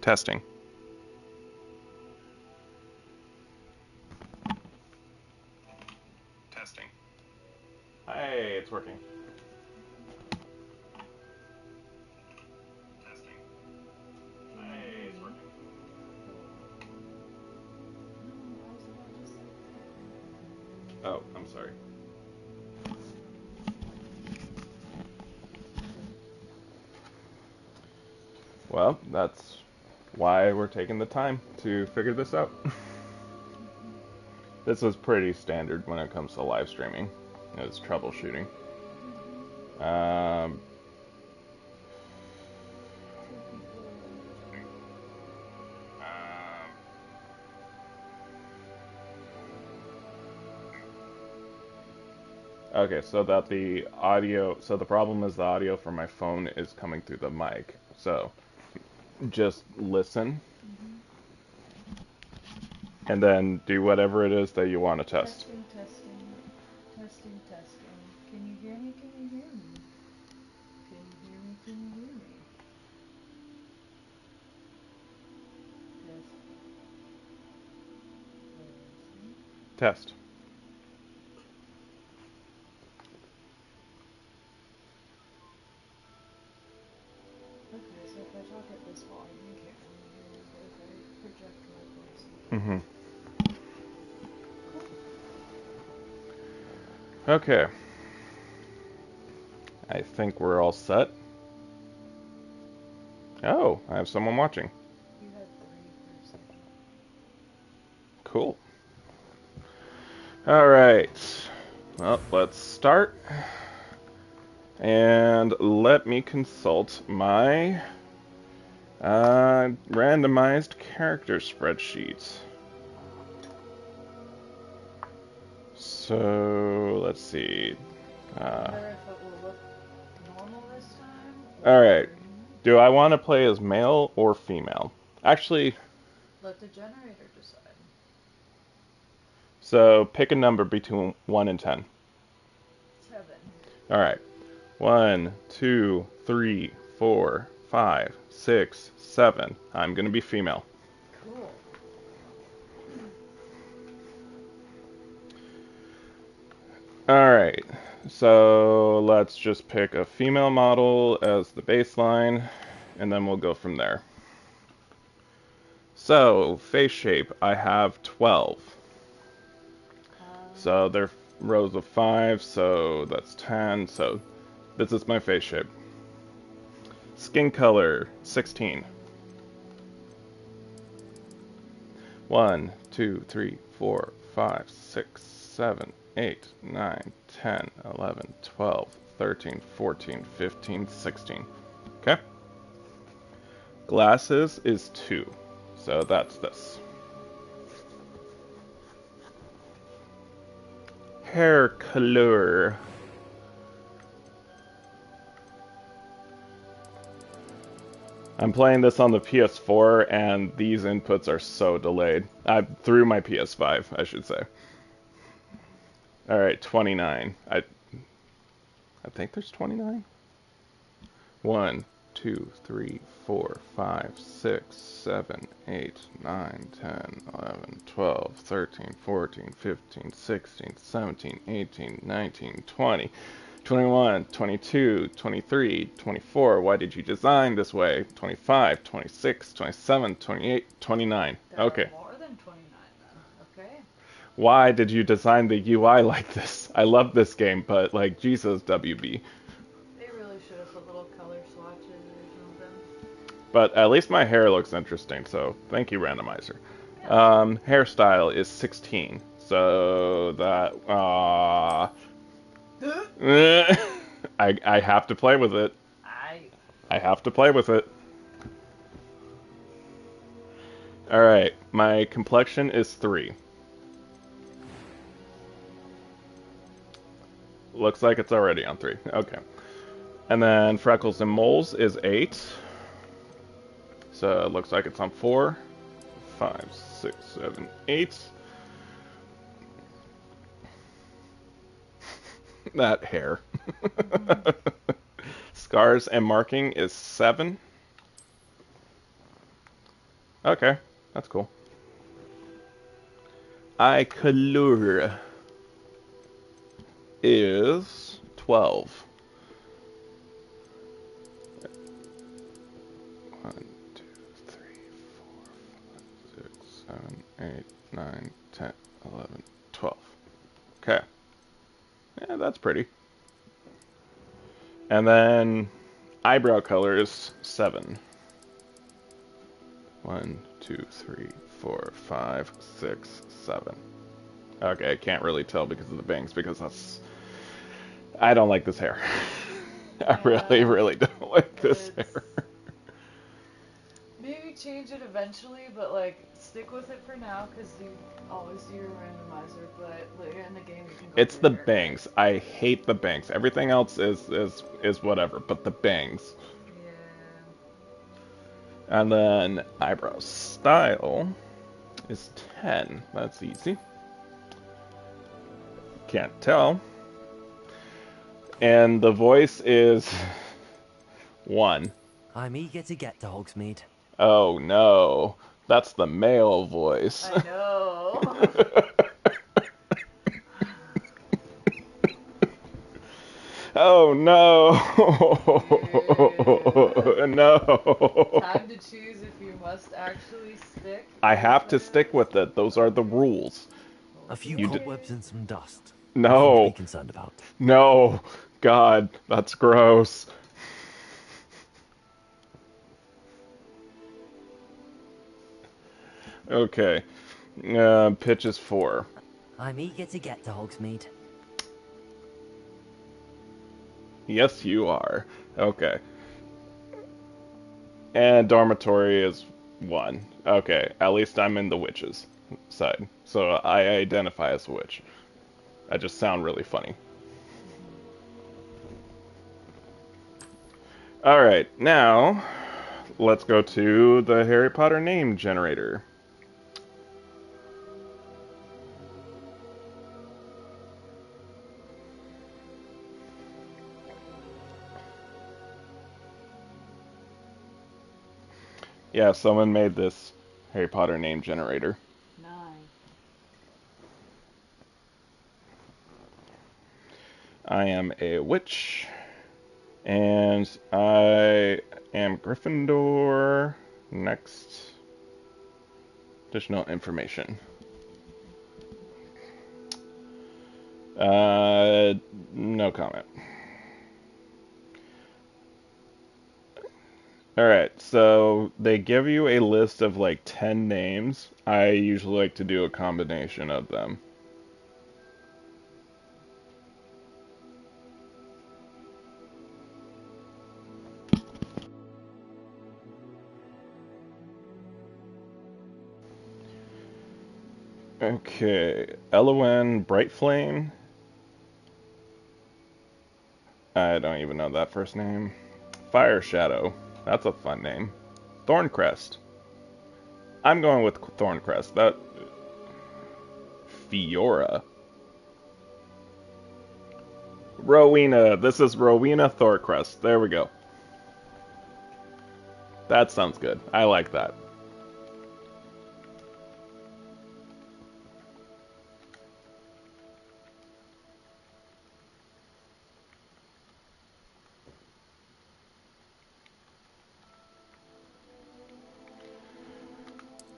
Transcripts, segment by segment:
Testing. Testing. Hey, it's working. Testing. Hey, it's working. Oh, I'm sorry. Well, that's why we're taking the time to figure this out. This is pretty standard when it comes to live streaming. It's troubleshooting. Um, okay, so that the audio, so the problem is the audio from my phone is coming through the mic. So just listen and then do whatever it is that you want to test. Testing, testing, testing, testing. Can you hear me? Can you hear me? Can you hear me? Can you hear me? Test. Okay, so if I talk at this volume, you can't really hear me, but if I project my voice, Mm-hmm. Okay. I think we're all set. Oh, I have someone watching. you had 3 for a second. Cool. All right. Well, let's start. And let me consult my randomized character spreadsheet. So, let's see. I wonder if it will look normal this time? All right. Do I want to play as male or female? Actually, let the generator decide. So pick a number between 1 and 10. 7. All right. 1, 2, 3, 4, 5, 6, 7. I'm going to be female. Cool. All right. So let's just pick a female model as the baseline, and then we'll go from there. So, face shape, I have 12. So they're rows of 5, so that's 10. So this is my face shape. Skin color, 16. 1, 2, 3, 4, 5, 6, 7, 8, 9, 10, 11, 12, 13, 14, 15, 16. Okay? Glasses is 2. So that's this. Hair color. I'm playing this on the PS4, and these inputs are so delayed. Through my PS5, I should say. Alright, 29. I think there's 29? 1, 2, 3, 4, 5, 6, 7, 8, 9, 10, 11, 12, 13, 14, 15, 16, 17, 18, 19, 20, 21, 22, 23, 24. Why did you design this way? 25, 26, 27, 28, 29. Okay. There are more than 29 then. Okay. Why did you design the UI like this? I love this game, but like, Jesus, WB. They really should have put little color swatches or something. But at least my hair looks interesting, so thank you, randomizer. Yeah. Hairstyle is 16, so that I have to play with it. I have to play with it. All right, my complexion is 3. Looks like it's already on 3. Okay. And then freckles and moles is 8. So it looks like it's on 4. 5, 6, 7, 8. That hair. Scars and marking is 7. Okay, that's cool. Eye color is 12. 1, 2, 3, 4, 5, 6, 7, 8, 9, 10, 11, 12. Okay. Yeah, that's pretty. And then eyebrow color is 7. 1, 2, 3, 4, 5, 6, 7. Okay, I can't really tell because of the bangs, because that's... I don't like this hair. I really, really don't like this hair. Maybe change it eventually, but like stick with it for now because you always do your randomizer. But later in the game, you can go. It's for the a haircut. bangs. I hate the bangs. Everything else is whatever, but the bangs. Yeah. And then eyebrow style is 10. That's easy. Can't tell. And the voice is 1. I'm eager to get to Hogsmeade. Oh no, that's the male voice. I know. Oh no. No. Time to choose if you must actually stick. I have to stick with it. Those are the rules. A few You did- cobwebs and some dust. No. Nothing to be concerned about. No. God, that's gross. Okay. Pitch is 4. I'm eager to get to Hogsmeade. Yes, you are. Okay. And dormitory is 1. Okay, at least I'm in the witches side. So I identify as a witch. I just sound really funny. Alright, now let's go to the Harry Potter name generator. Yeah, someone made this Harry Potter name generator. 9. I am a witch, and I am Gryffindor. Next. Additional information. No comment. Alright, so they give you a list of like 10 names. I usually like to do a combination of them. Okay, Elowen Brightflame. I don't even know that first name. Fire Shadow. That's a fun name. Thorncrest. I'm going with Thorncrest. That... Fiora. Rowena. This is Rowena Thorncrest. There we go. That sounds good. I like that.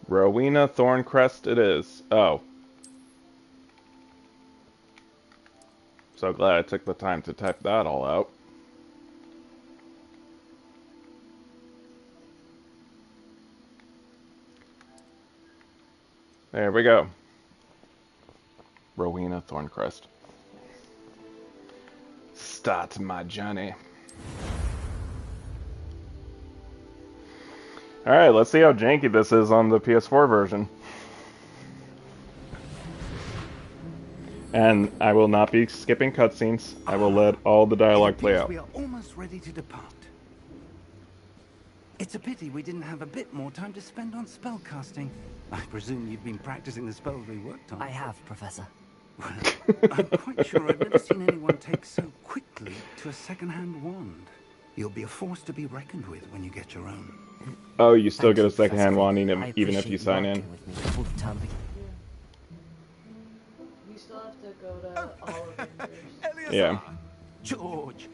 Rowena Thorncrest it is. Oh. So glad I took the time to type that all out. There we go. Rowena Thorncrest. Start my journey. Alright, let's see how janky this is on the PS4 version. And I will not be skipping cutscenes. I will let all the dialogue play out. We are almost ready to depart. It's a pity we didn't have a bit more time to spend on spellcasting. I presume you've been practicing the spells we worked on. I have, Professor. Well, I'm quite sure I've never seen anyone take so quickly to a second-hand wand. You'll be a force to be reckoned with when you get your own. Oh, you still Thank get a you, secondhand Professor. wanting I him even if appreciate you sign in. working with me before the term begins. You still have to go to all Avengers. Yeah. George,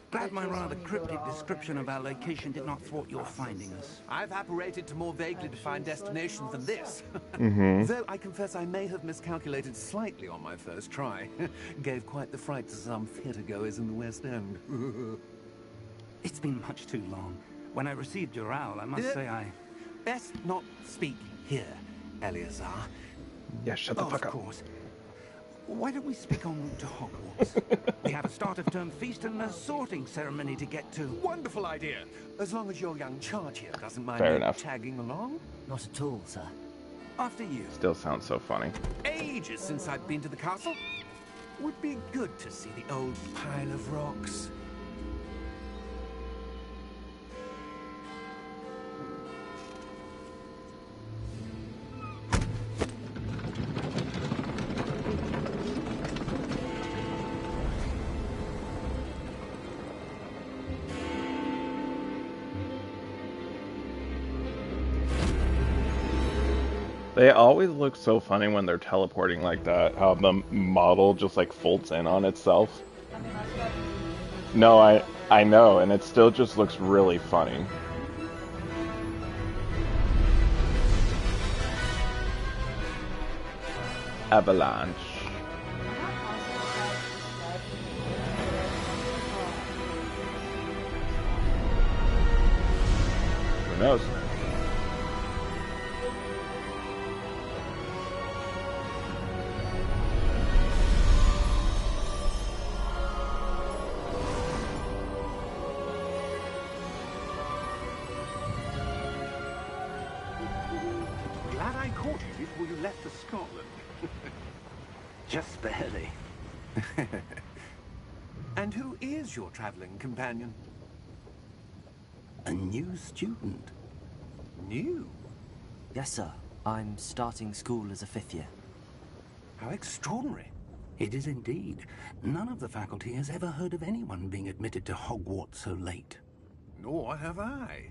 glad my Just rather when you go to cryptic all description of our Avengers, you don't have location to did go not through thwart the your process finding of us. I've apparated to more vaguely defined actually selecting destinations all than the this. Mm-hmm. Though I confess I may have miscalculated slightly on my first try. Gave quite the fright to some theatre-goers in the West End. It's been much too long. When I received your owl, I must say I... Best not speak here, Eleazar. Yeah, shut the Oh, fuck of up. course. Why don't we speak en route to Hogwarts? We have a start-of-term feast and a sorting ceremony to get to. Wonderful idea. As long as your young charge here doesn't mind Fair me enough. tagging along. Not at all, sir. After you. Still sounds so funny. Ages since I've been to the castle. Would be good to see the old pile of rocks. They always look so funny when they're teleporting like that. How the model just like folds in on itself. I mean, that's what No, I know, and it still just looks really funny. Avalanche. Who knows? Glad I caught you before you left for Scotland. Just barely. And who is your traveling companion? A new student. New? Yes, sir. I'm starting school as a 5th year. How extraordinary. It is indeed. None of the faculty has ever heard of anyone being admitted to Hogwarts so late. Nor have I.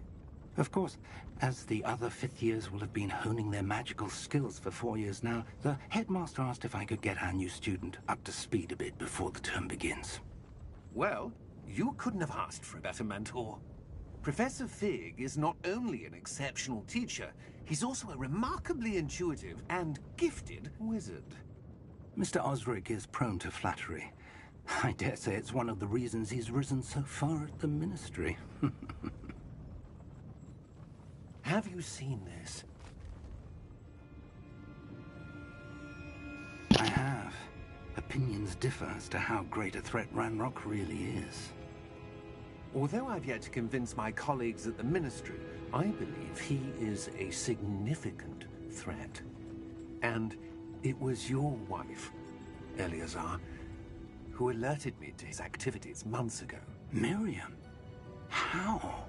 Of course, as the other 5th years will have been honing their magical skills for 4 years now, the headmaster asked if I could get our new student up to speed a bit before the term begins. Well, you couldn't have asked for a better mentor. Professor Fig is not only an exceptional teacher, he's also a remarkably intuitive and gifted wizard. Mr. Osric is prone to flattery. I dare say it's one of the reasons he's risen so far at the Ministry. Have you seen this? I have. Opinions differ as to how great a threat Ranrock really is. Although I've yet to convince my colleagues at the Ministry, I believe he is a significant threat. And it was your wife, Eleazar, who alerted me to his activities months ago. Miriam? How?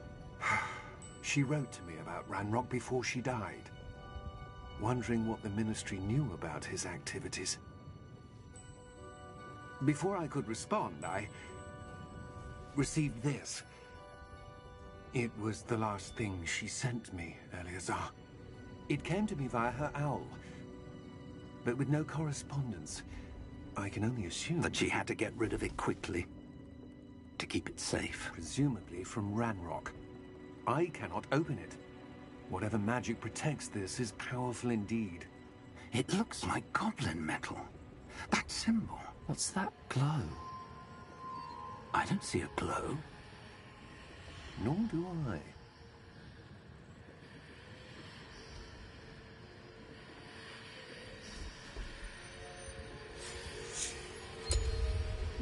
She wrote to me about Ranrock before she died, wondering what the Ministry knew about his activities. Before I could respond, I received this. It was the last thing she sent me, Eleazar. It came to me via her owl, but with no correspondence. I can only assume That she had to get rid of it quickly. To keep it safe. presumably from Ranrock. I cannot open it. Whatever magic protects this is powerful indeed. It looks like goblin metal. That symbol. What's that glow? I don't see a glow. Nor do I.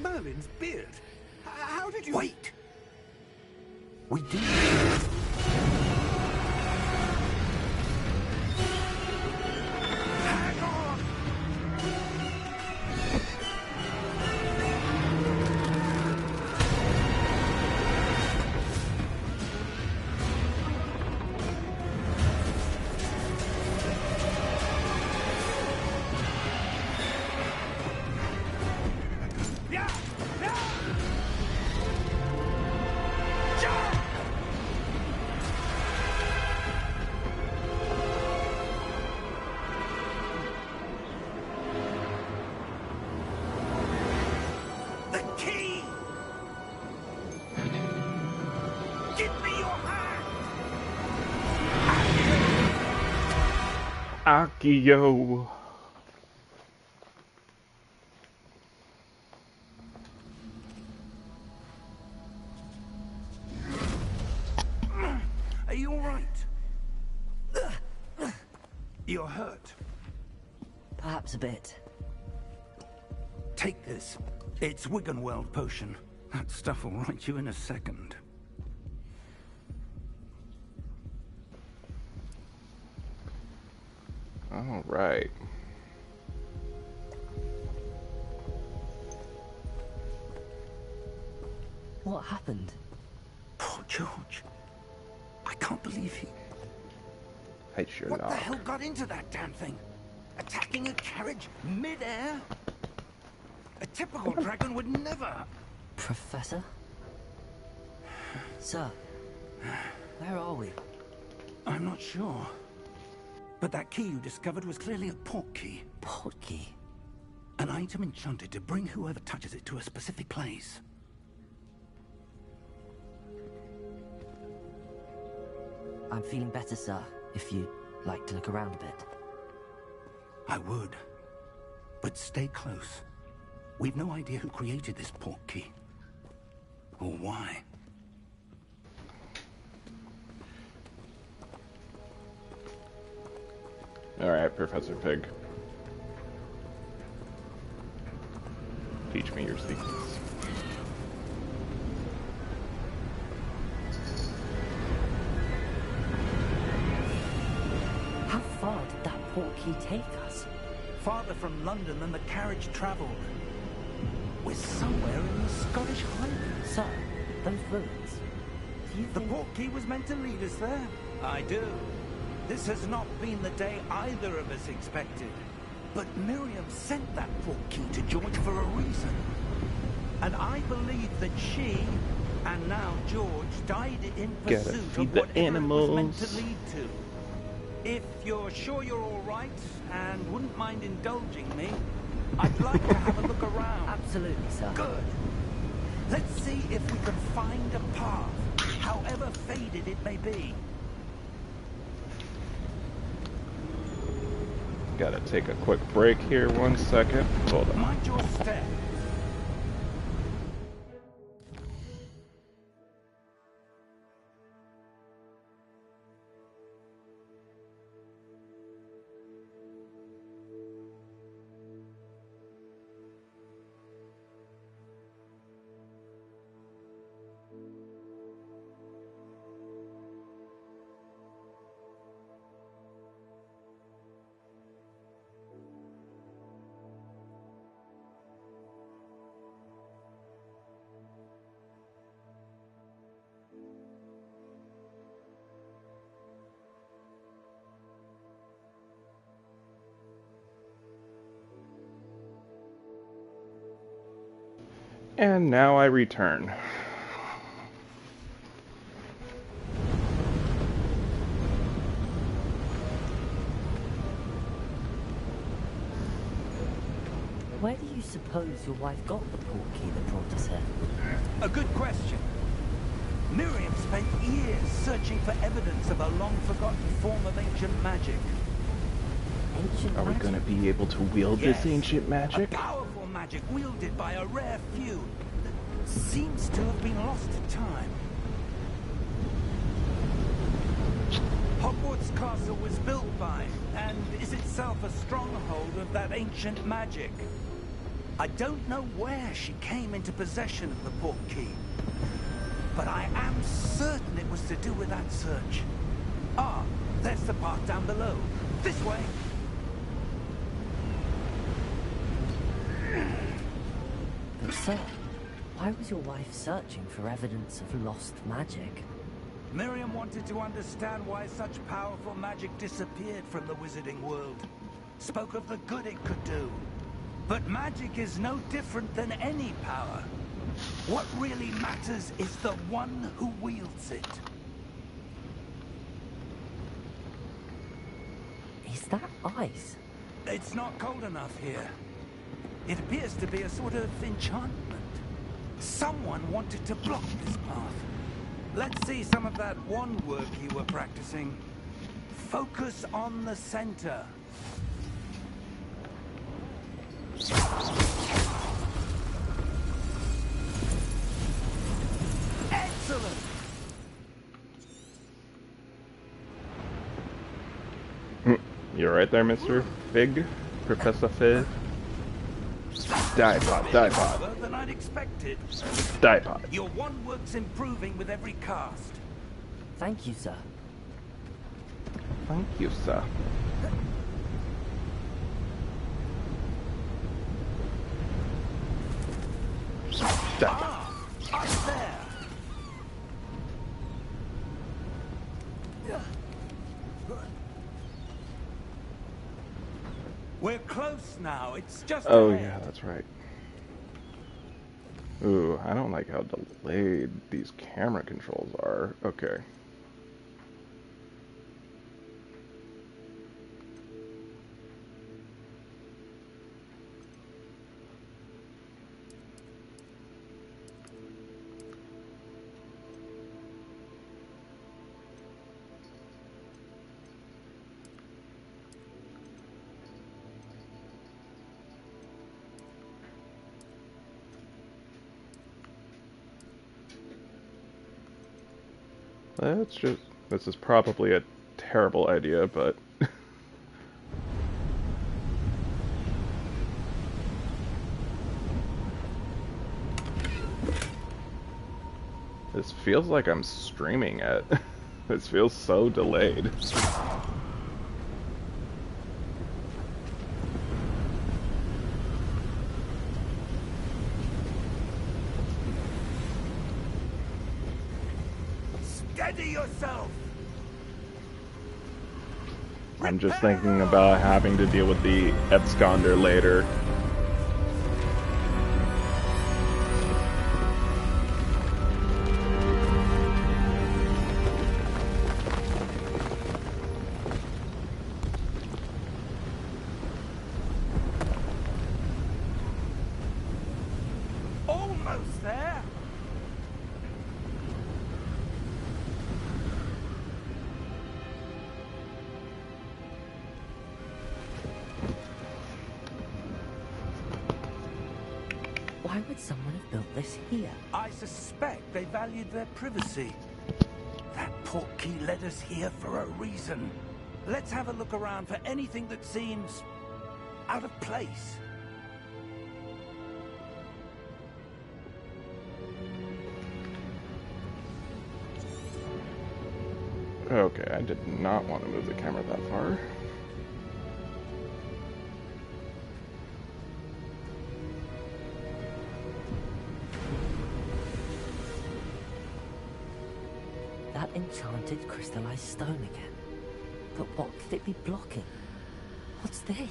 Merlin's beard. How did you... Wait! We did. Hang on! Yeah! Yeah! Akio. Are you all right? You're hurt. Perhaps a bit. Take this. It's Wiggenweld potion. That stuff will right you in a second. All right. What happened? Poor George. I can't believe he... Hey, sure What the not. hell got into that damn thing? Attacking a carriage mid-air? A typical dragon would never... Professor? Sir, where are we? I'm not sure. But that key you discovered was clearly a port key. Port key? An item enchanted to bring whoever touches it to a specific place. I'm feeling better, sir, if you'd like to look around a bit. I would. But stay close. We've no idea who created this port key. Or why. All right, Professor Pig. Teach me your secrets. How far did that port key take us? Farther from London than the carriage travelled. We're somewhere in the Scottish Highlands. Sir, those ruins. Do you The think... port key was meant to lead us there. I do. This has not been the day either of us expected. But Miriam sent that port key to George for a reason. And I believe that she, and now George, died in Gotta pursuit feed of the whatever it was meant to animals. lead to. If you're sure you're all right, and wouldn't mind indulging me, I'd like to have a look around. Absolutely, sir. Good. Let's see if we can find a path, however faded it may be. Gotta take a quick break here, 1 second. Hold on. Mind your step. And now I return. Where do you suppose your wife got the port key that brought us here? A good question. Miriam spent years searching for evidence of a long-forgotten form of ancient magic. Ancient Are we magic? gonna be able to wield Yes, this ancient magic? A powerful magic wielded by a rare few that seems to have been lost to time. Hogwarts Castle was built by, and is itself a stronghold of that ancient magic. I don't know where she came into possession of the port key, but I am certain it was to do with that search. Ah, there's the path down below. This way. But sir, why was your wife searching for evidence of lost magic? Miriam wanted to understand why such powerful magic disappeared from the wizarding world. Spoke of the good it could do. But magic is no different than any power. What really matters is the one who wields it. Is that ice? It's not cold enough here. It appears to be a sort of enchantment. Someone wanted to block this path. Let's see some of that wand work you were practicing. Focus on the center. Excellent. You're right there, Mr. Fig, Professor Fig. Die pod, die pod. Better than I'd expected. Die pod. Your one work's improving with every cast. Thank you, sir. Thank you, sir. Die pod. Up there. We're close now. It's just Oh ahead. yeah, that's right. Ooh, I don't like how delayed these camera controls are. Okay. This is probably a terrible idea, but this feels like I'm streaming it. This feels so delayed. Steady yourself. I'm just thinking about having to deal with the absconder later. Almost there. Why would someone have built this here? I suspect they valued their privacy. That portkey led us here for a reason. Let's have a look around for anything that seems out of place. Okay, I did not want to move the camera that far. That enchanted crystallized stone again. But what could it be blocking? What's this?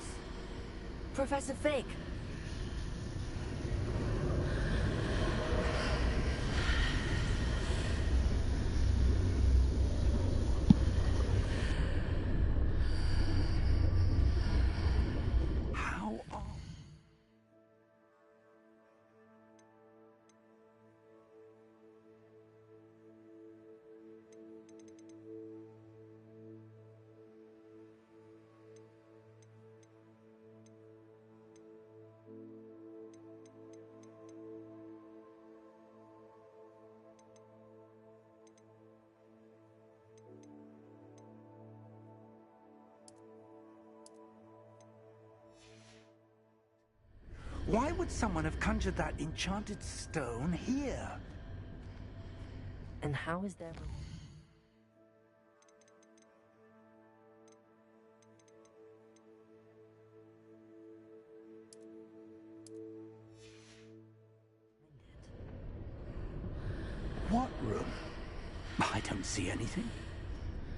Professor Fig! How are... Why would someone have conjured that enchanted stone here? And how is there... What room? I don't see anything.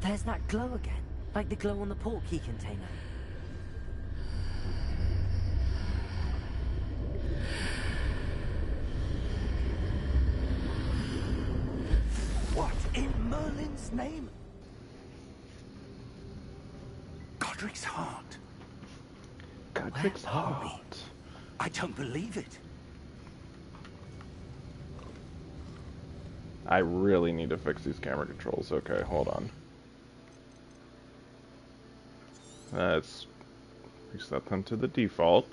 There's that glow again, like the glow on the portkey container. What in Merlin's name? Godric's heart. Godric's Where are we? heart. I don't believe it. I really need to fix these camera controls. Okay, hold on. Let's reset them to the default.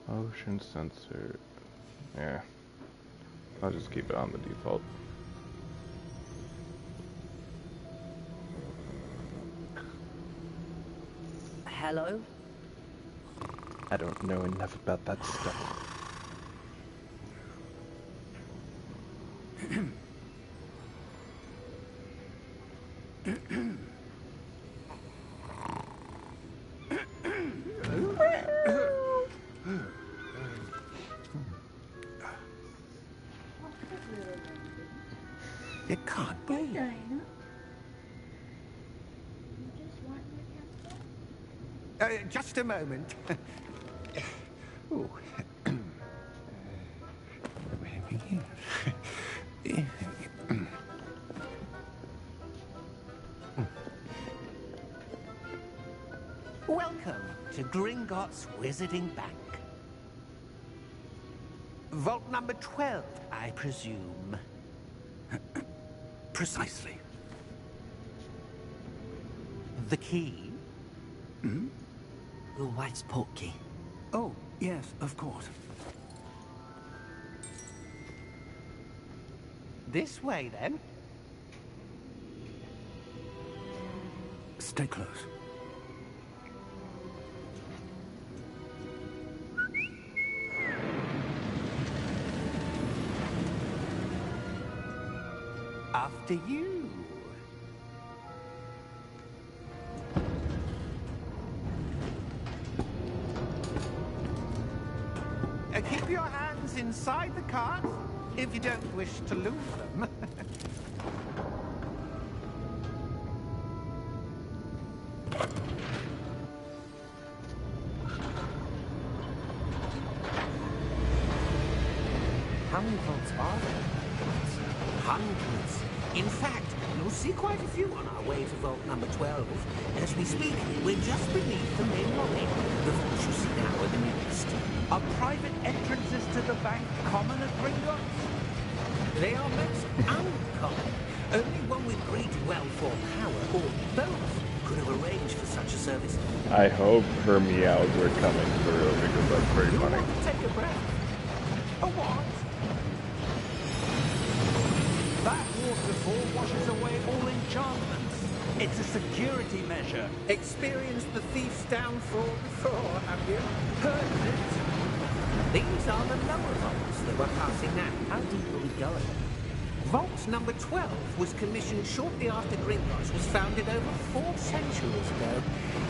Motion sensor. Yeah. I'll just keep it on the default. Hello? I don't know enough about that stuff. It can't be. Just a moment. Ooh. Welcome to Gringotts Wizarding Bank. Vault number 12, I presume. Precisely. The key? Your wife's port key. Oh, yes, of course. This way, then. Stay close. After you. Keep your hands inside the cart if you don't wish to lose them. How many vaults are there? Hundreds. In fact, you'll see quite a few on our way to vault number 12. As we speak, we're just beneath the main lobby. The vaults you see now are the newest. Are private entrances to the bank common at Gringotts? They are most uncommon. Only one with great well-formed power, or both, could have arranged for such a service. I hope her meows are coming through because that's pretty You funny. want to take a breath? A what? That waterfall washes away all enchantments. It's a security measure. Experienced the thief's downfall before, have you? Heard of it? These are the lower vaults that we're passing now. How deep are we going? Vault number 12 was commissioned shortly after Gringotts was founded over 4 centuries ago.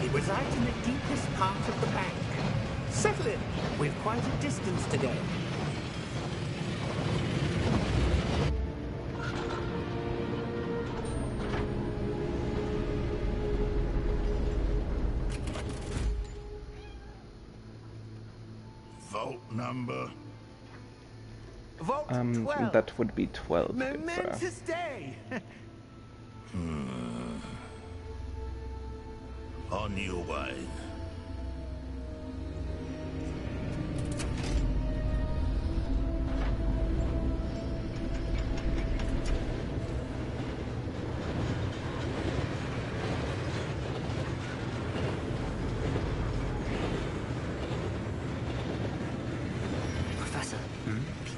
It resides in the deepest part of the bank. Settle in. We've quite a distance to go. Vault number. Vault 12. That would be 12. Momentous day. On your way. Professor, the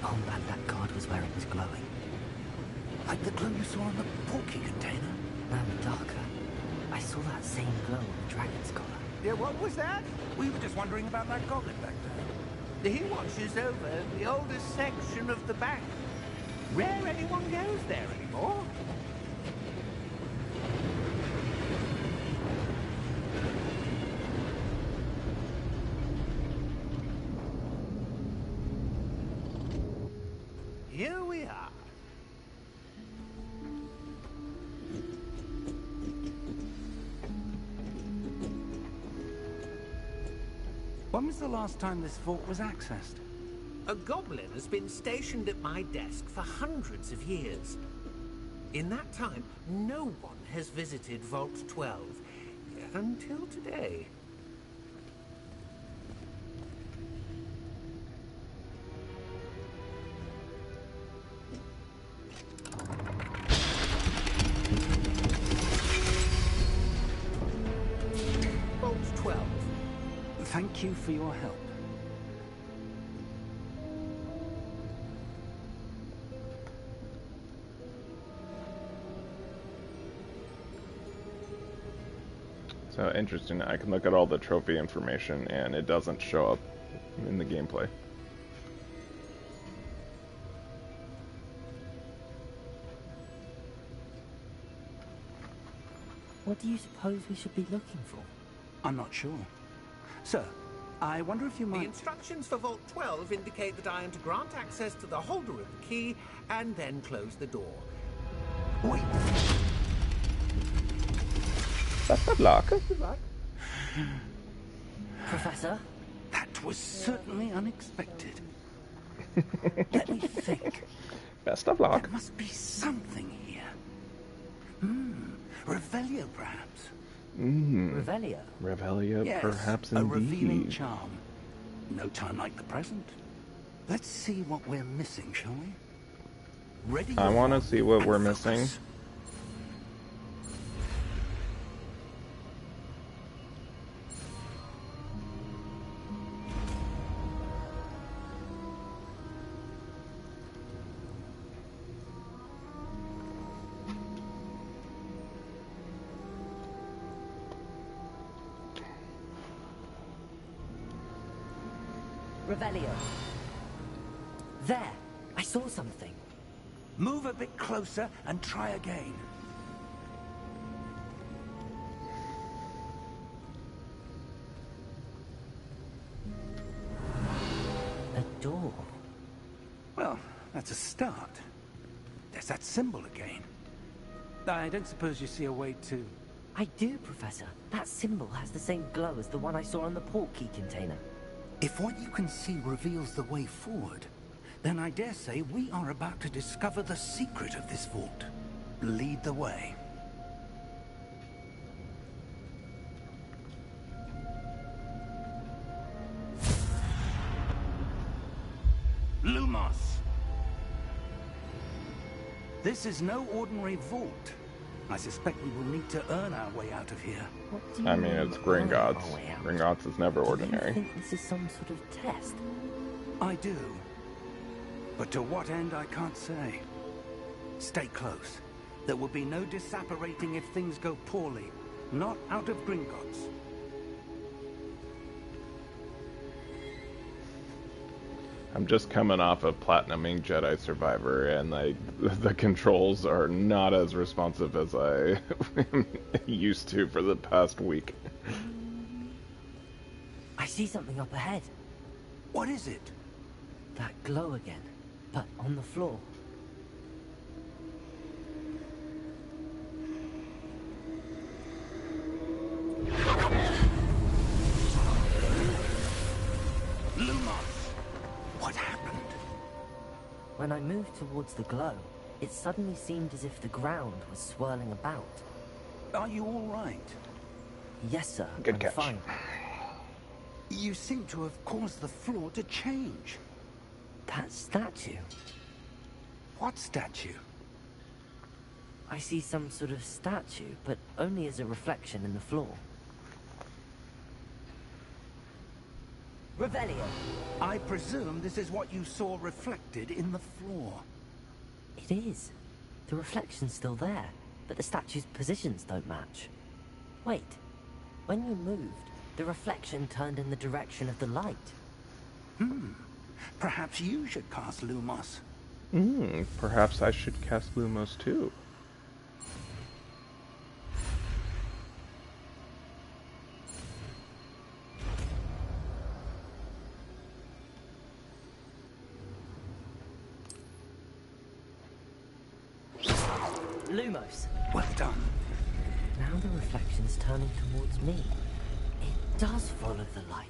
armband that guard was wearing was glowing. Like the glow you saw on the porky container. Now darker. I saw that same glow on the dragon's collar. Yeah, what was that? We were just wondering about that goblin back there. He watches over the oldest section of the bank. Rare anyone goes there anymore. Here we are. When was the last time this vault was accessed? A goblin has been stationed at my desk for hundreds of years. In that time, no one has visited Vault 12 until today. Vault 12. Thank you for your help. So interesting, I can look at all the trophy information and it doesn't show up in the gameplay. What do you suppose we should be looking for? I'm not sure. Sir, I wonder if you The might... instructions for Vault 12 indicate that I am to grant access to the holder of the key and then close the door. Wait. Best of luck. Professor? That was certainly unexpected. Let me think. Best of luck. There must be something here. Revelio, perhaps. Revelio? Revelio, Yes, perhaps a revealing indeed. charm. No time like the present. Let's see what we're missing, shall we? Ready? I want to see what we're missing. Revelio. There! I saw something. Move a bit closer and try again. A door. Well, that's a start. There's that symbol again. I don't suppose you see a way to... I do, Professor. That symbol has the same glow as the one I saw on the port key container. If what you can see reveals the way forward, then I dare say we are about to discover the secret of this vault. Lead the way. Lumos! This is no ordinary vault. I suspect we will need to earn our way out of here. What do you I mean, it's Gringotts. our way out? Gringotts is never Do you ordinary. think this is some sort of test? I do. But to what end, I can't say. Stay close. There will be no disapparating if things go poorly. Not out of Gringotts. I'm just coming off of platinuming Jedi Survivor, and the controls are not as responsive as I am used to for the past week. I see something up ahead. What is it? That glow again, but on the floor. Lumos! What happened? When I moved towards the glow, it suddenly seemed as if the ground was swirling about. Are you all right? Yes, sir. Good I'm catch. fine. You seem to have caused the floor to change. That statue. What statue? I see some sort of statue, but only as a reflection in the floor. Revelio. I presume this is what you saw reflected in the floor. It is. The reflection's still there, but the statue's positions don't match. Wait. When you moved, the reflection turned in the direction of the light. Perhaps you should cast Lumos. Perhaps I should cast Lumos too. Lumos. Well done. Now the reflection's turning towards me. It does follow the light.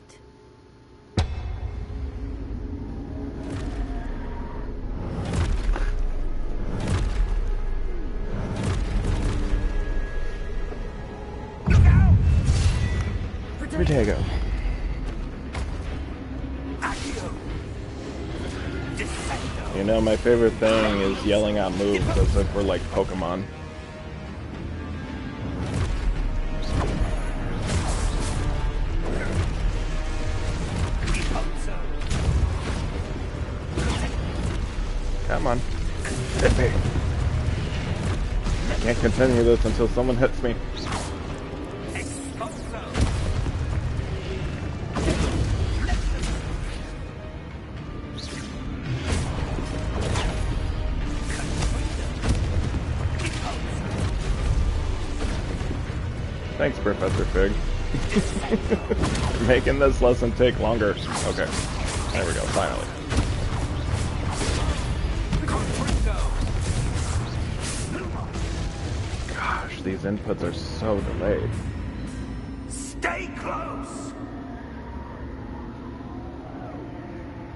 Dago. You know, my favorite thing is yelling out moves as if we're like Pokemon. Come on. Hit me. I can't continue this until someone hits me. Thanks, Professor Fig. Making this lesson take longer. Okay. There we go, finally. Gosh, these inputs are so delayed. Stay close!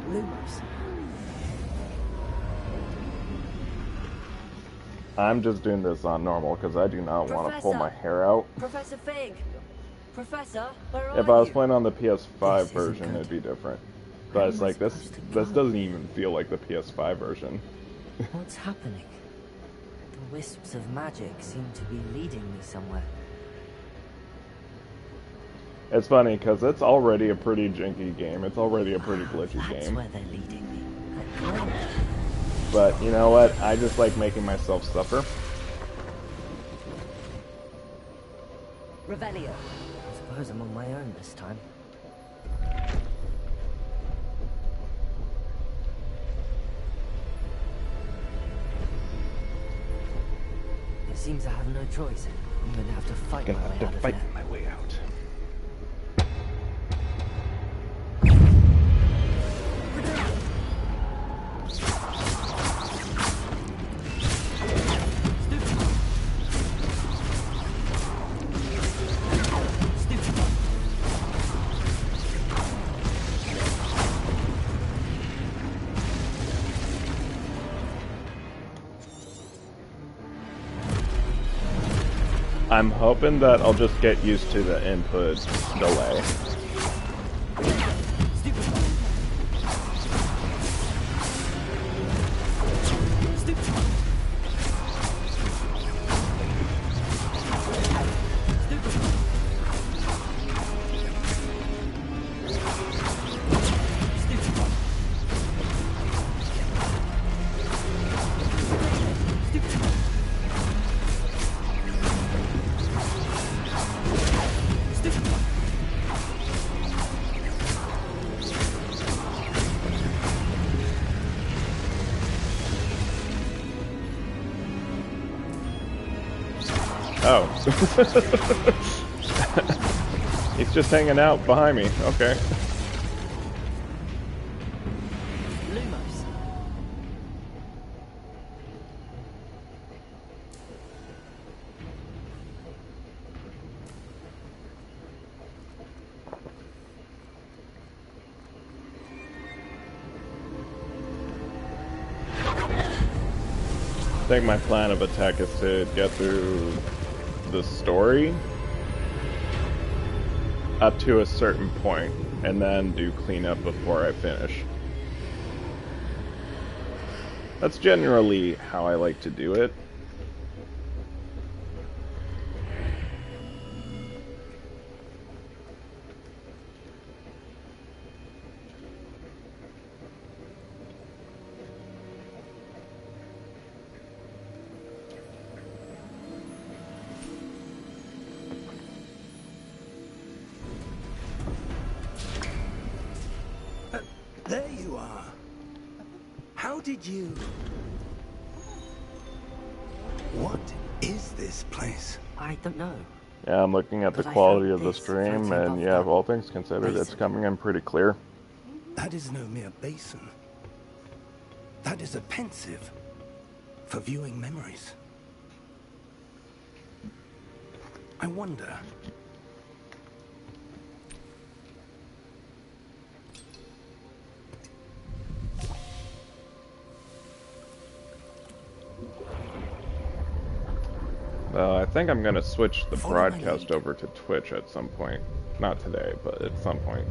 Lumos. I'm just doing this on normal because I do not want to pull my hair out. Professor Fig! Professor, where are If I was you? playing on the PS5 This isn't version, good. it'd be different. Where But am it's I like this supposed to this go? doesn't even feel like the PS5 version. What's happening? The wisps of magic seem to be leading me somewhere. It's funny because it's already a pretty janky game. It's already a pretty glitchy That's game. where they're leading me. That glow. But you know what? I just like making myself suffer. Revelio. I suppose I'm on my own this time. It seems I have no choice. I'm gonna have to fight Gonna my way have to out of fight there. my way out. I'm hoping that I'll just get used to the input delay. Oh. He's just hanging out behind me. Okay. Lumos. I think my plan of attack is to get through the story up to a certain point and then do cleanup before I finish. That's generally how I like to do it. There you are. How did you... What is this place? I don't know. Yeah, I'm looking at the But I quality found of the this stream, floating and above yeah, that all things considered, it's basin. coming in pretty clear. That is no mere basin. That is a pensive for viewing memories. I wonder... I think I'm gonna switch the Follow my broadcast lead. over to Twitch at some point. Not today, but at some point.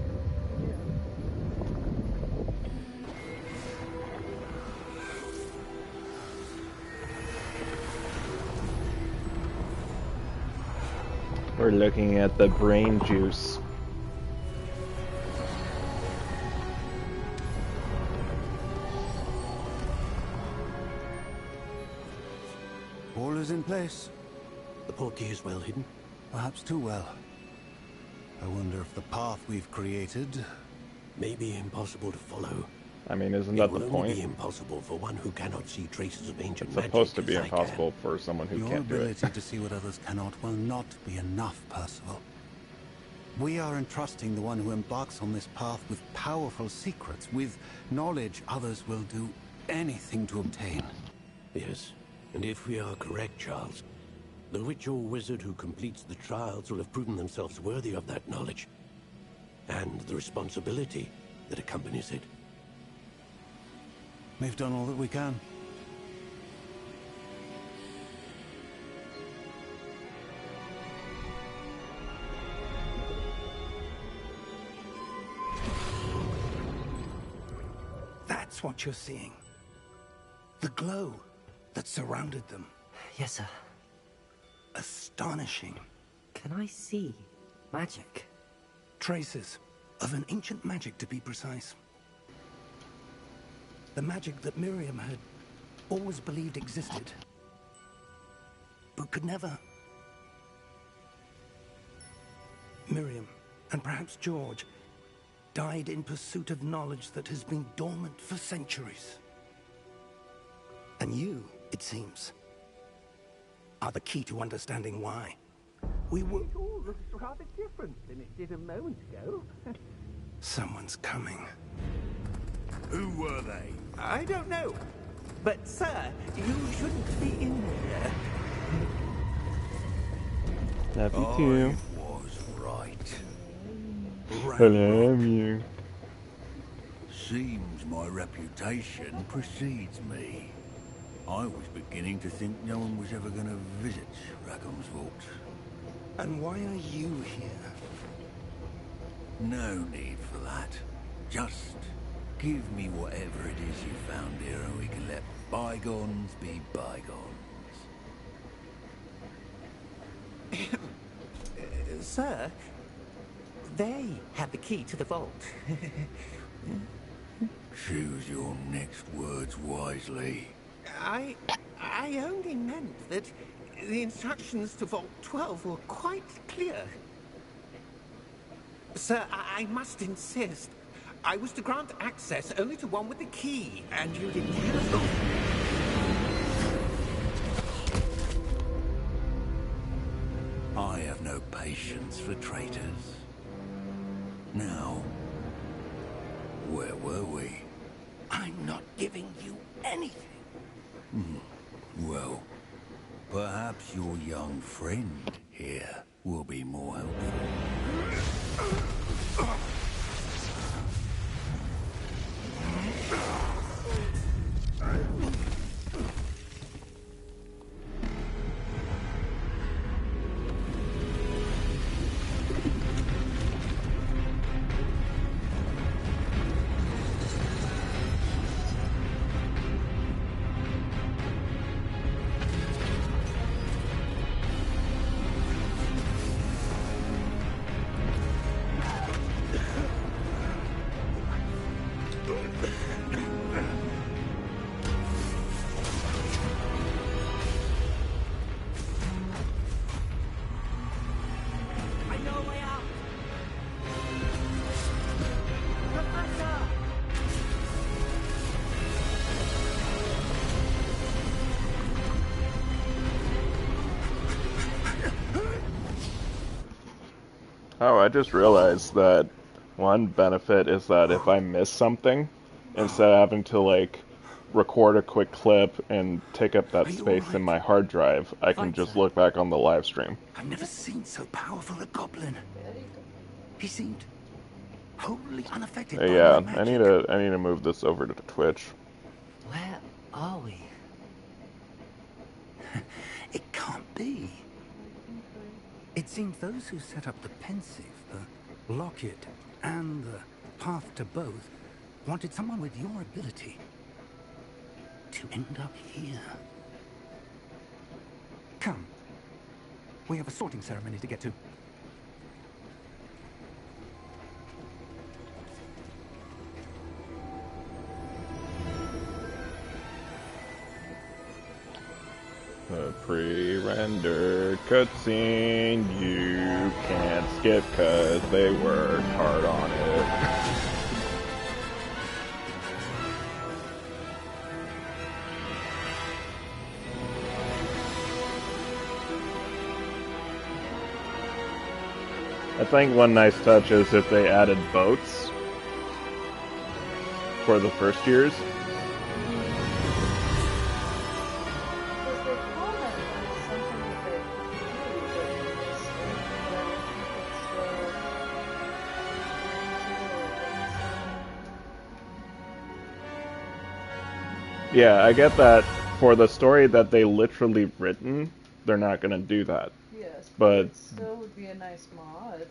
We're looking at the brain juice. All is in place. The portkey is well hidden. Perhaps too well. I wonder if the path we've created... May be impossible to follow. I mean, isn't It that the will only be point? impossible for one who cannot see traces of ancient It's magic. supposed to be as I impossible for someone who Your can't do it. ability to see what others cannot will not be enough, Percival. We are entrusting the one who embarks on this path with powerful secrets, with knowledge others will do anything to obtain. can. Yes, and if we are correct, Charles, the witch or wizard who completes the trials will have proven themselves worthy of that knowledge, and the responsibility that accompanies it. We've done all that we can. That's what you're seeing. The glow that surrounded them. Yes, sir. Astonishing. Can I see magic? Traces of an ancient magic, to be precise. The magic that Miriam had always believed existed, but could never. Miriam, and perhaps George, died in pursuit of knowledge that has been dormant for centuries. And you, it seems, are the key to understanding why. We will... It all looks rather different than it did a moment ago. Someone's coming. Who were they? I don't know. But, sir, you shouldn't be in here. Love you too. I was right. I love you. Seems my reputation precedes me. I was beginning to think no one was ever going to visit Rackham's vault. And why are you here? No need for that. Just give me whatever it is you found here and we can let bygones be bygones. Sir, they have the key to the vault. Choose your next words wisely. I only meant that the instructions to Vault 12 were quite clear. Sir, I must insist. I was to grant access only to one with the key, and you didn't have it. I have no patience for traitors. Now, where were we? I'm not giving you anything. Well, perhaps your young friend here will be more helpful. I know a way out. Professor! Oh, I just realized that one benefit is that if I miss something, instead of having to, like, record a quick clip and take up that Are you space alright? in my hard drive, I can just look back on the live stream. I've never seen so powerful a goblin. He seemed wholly unaffected by Yeah, my I magic. need to move this over to Twitch. Where are we? It can't be. It seems those who set up the Pensive, the Locket, and the Path to Both wanted someone with your ability to end up here. Come. We have a sorting ceremony to get to. The pre-rendered cutscene you can't skip cause they worked hard on it. I think one nice touch is if they added boats for the first years. Yeah, I get that for the story that they literally written, they're not going to do that. Yes, but it still would be a nice mod.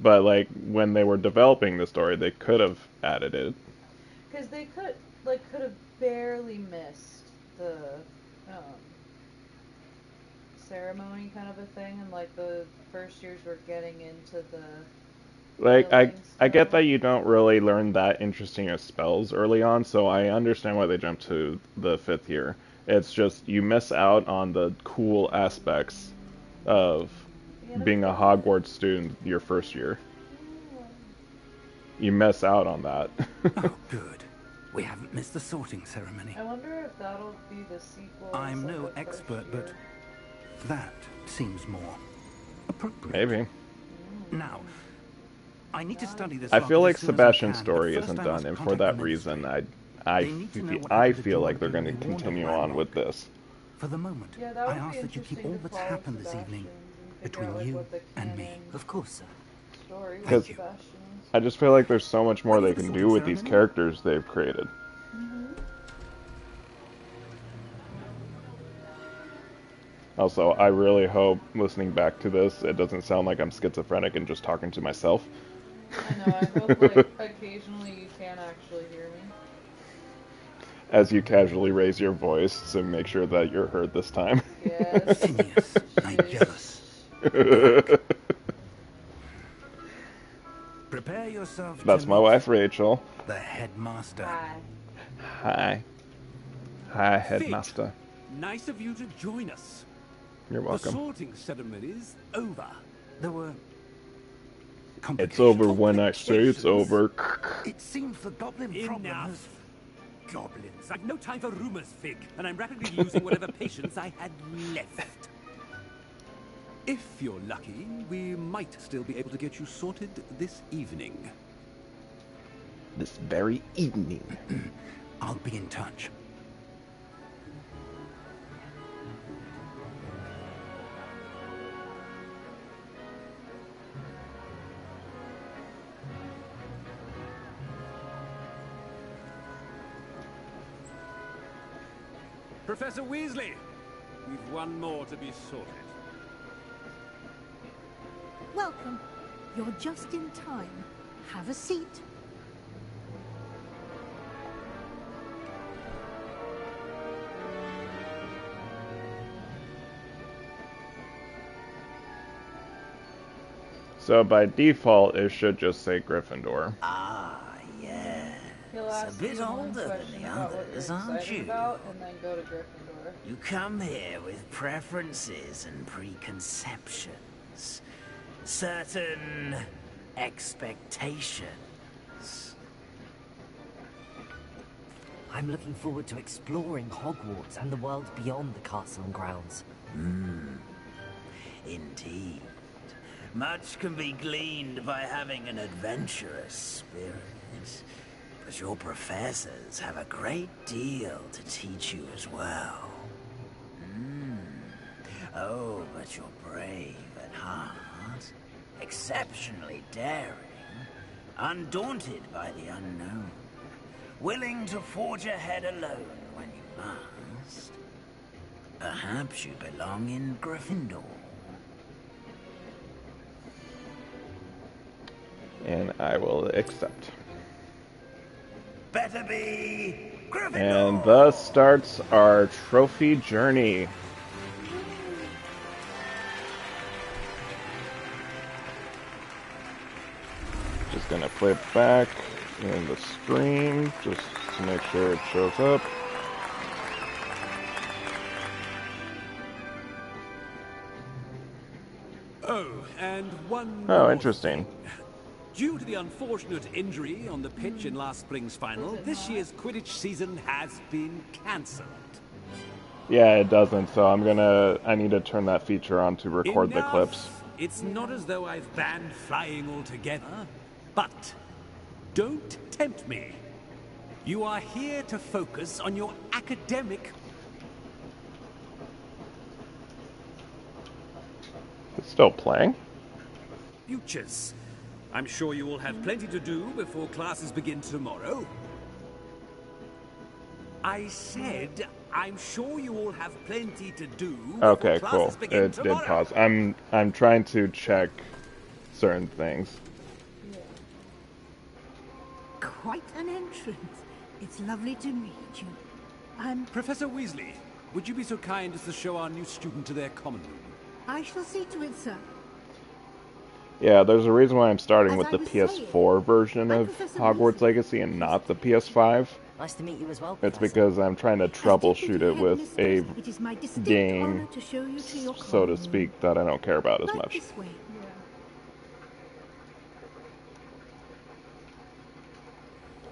But, like, when they were developing the story, they could have added it. Because they could have barely missed the ceremony kind of a thing, and, like, the first years were getting into the... Like, I get that you don't really learn that interesting of spells early on, so I understand why they jumped to the 5th year. It's just, you miss out on the cool aspects of being a Hogwarts student your first year. You miss out on that. Oh, good. We haven't missed the sorting ceremony. I wonder if that'll be the sequel. I'm no expert, but that seems more appropriate. Maybe. Now, I need to study this. I feel like Sebastian's story isn't done, and for that reason, I feel like they're going to continue on with this. For the moment, I ask that you keep all that's happened this evening between you and me. Of course, sir. Because I just feel like there's so much more they can do with these characters they've created. Also, I really hope, listening back to this, it doesn't sound like I'm schizophrenic and just talking to myself. I know, I hope, like, occasionally you can actually hear me. As you casually raise your voice to make sure that you're heard this time. Yes. Phineas, I'm jealous. Prepare yourself. That's my wife, Rachel. The headmaster. Hi. Hi, headmaster. Nice of you to join us. You're welcome. The sorting ceremony's over. There were It's over when I say it's over. It seems the goblin problem has... Goblins. I've no time for rumors, Fig, and I'm rapidly losing whatever patience I had left. If you're lucky, we might still be able to get you sorted this evening. This very evening. I'll be in touch. Professor Weasley, we've one more to be sorted. Welcome. You're just in time. Have a seat. So by default, it should just say Gryffindor. Ah, yeah. It's a bit older than the others, aren't you? And then go to Gryffindor. You come here with preferences and preconceptions. Certain expectations. I'm looking forward to exploring Hogwarts and the world beyond the castle and grounds. Indeed. Much can be gleaned by having an adventurous spirit. But your professors have a great deal to teach you as well. Oh, but you're brave at heart, exceptionally daring, undaunted by the unknown, willing to forge ahead alone when you must. Perhaps you belong in Gryffindor. And I will accept. Better be Gryffindor! And thus starts our trophy journey. Just gonna flip back in the screen just to make sure it shows up. Oh, and one Oh, more interesting. thing. Due to the unfortunate injury on the pitch in last spring's final, this year's Quidditch season has been cancelled. Yeah, it doesn't, so I need to turn that feature on to record the clips. It's not as though I've banned flying altogether, but don't tempt me. You are here to focus on your academic... It's still playing? futures. I'm sure you will have plenty to do before classes begin tomorrow. I said, I'm sure you all have plenty to do before Okay, cool. classes begin It did tomorrow. pause. I'm trying to check certain things. Quite an entrance. It's lovely to meet you. I'm... Professor Weasley, would you be so kind as to show our new student to their common room? I shall see to it, sir. Yeah, there's a reason why I'm starting As with I the was PS4 version I'm of Professor Hogwarts Weasley. Legacy and not the PS5. Nice to meet you as well, It's Professor. because I'm trying to troubleshoot it with a It is my distinct game, honor to show you to your so to common room. speak, that I don't care about as Right much. this way.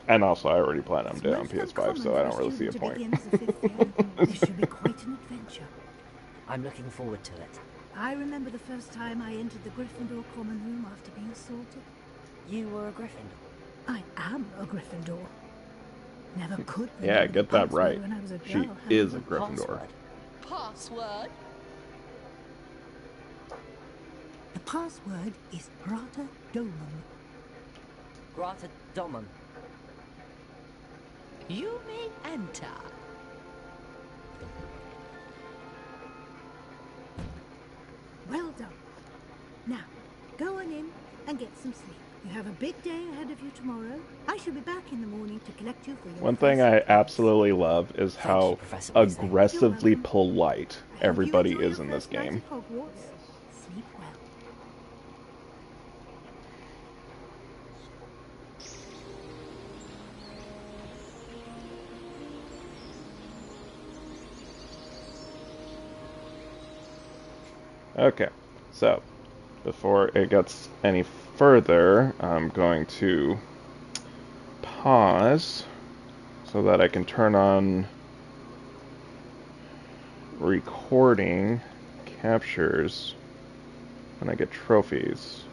And also, I already plan on doing it on Most PS5, so uncommon I don't for a really see a student to point. begin as a fifth year. This should be quite an adventure. I'm looking forward to it. I remember the first time I entered the Gryffindor common room after being assaulted. You were a Gryffindor. I am a Gryffindor. Never could Yeah, remember get the that password right. when I was a She girl, is a however. Gryffindor. Password? The password is Grata Domum. Grata Domum. You may enter. Well done. Now, go on in and get some sleep. You have a big day ahead of you tomorrow. I shall be back in the morning to collect you for your One thing I first absolutely love is Thank how you, Professor Weasley. aggressively You're welcome. polite I hope everybody you enjoy is your in this first night game. at Hogwarts. Sleep well. Okay, so before it gets any further, I'm going to pause so that I can turn on recording captures when I get trophies.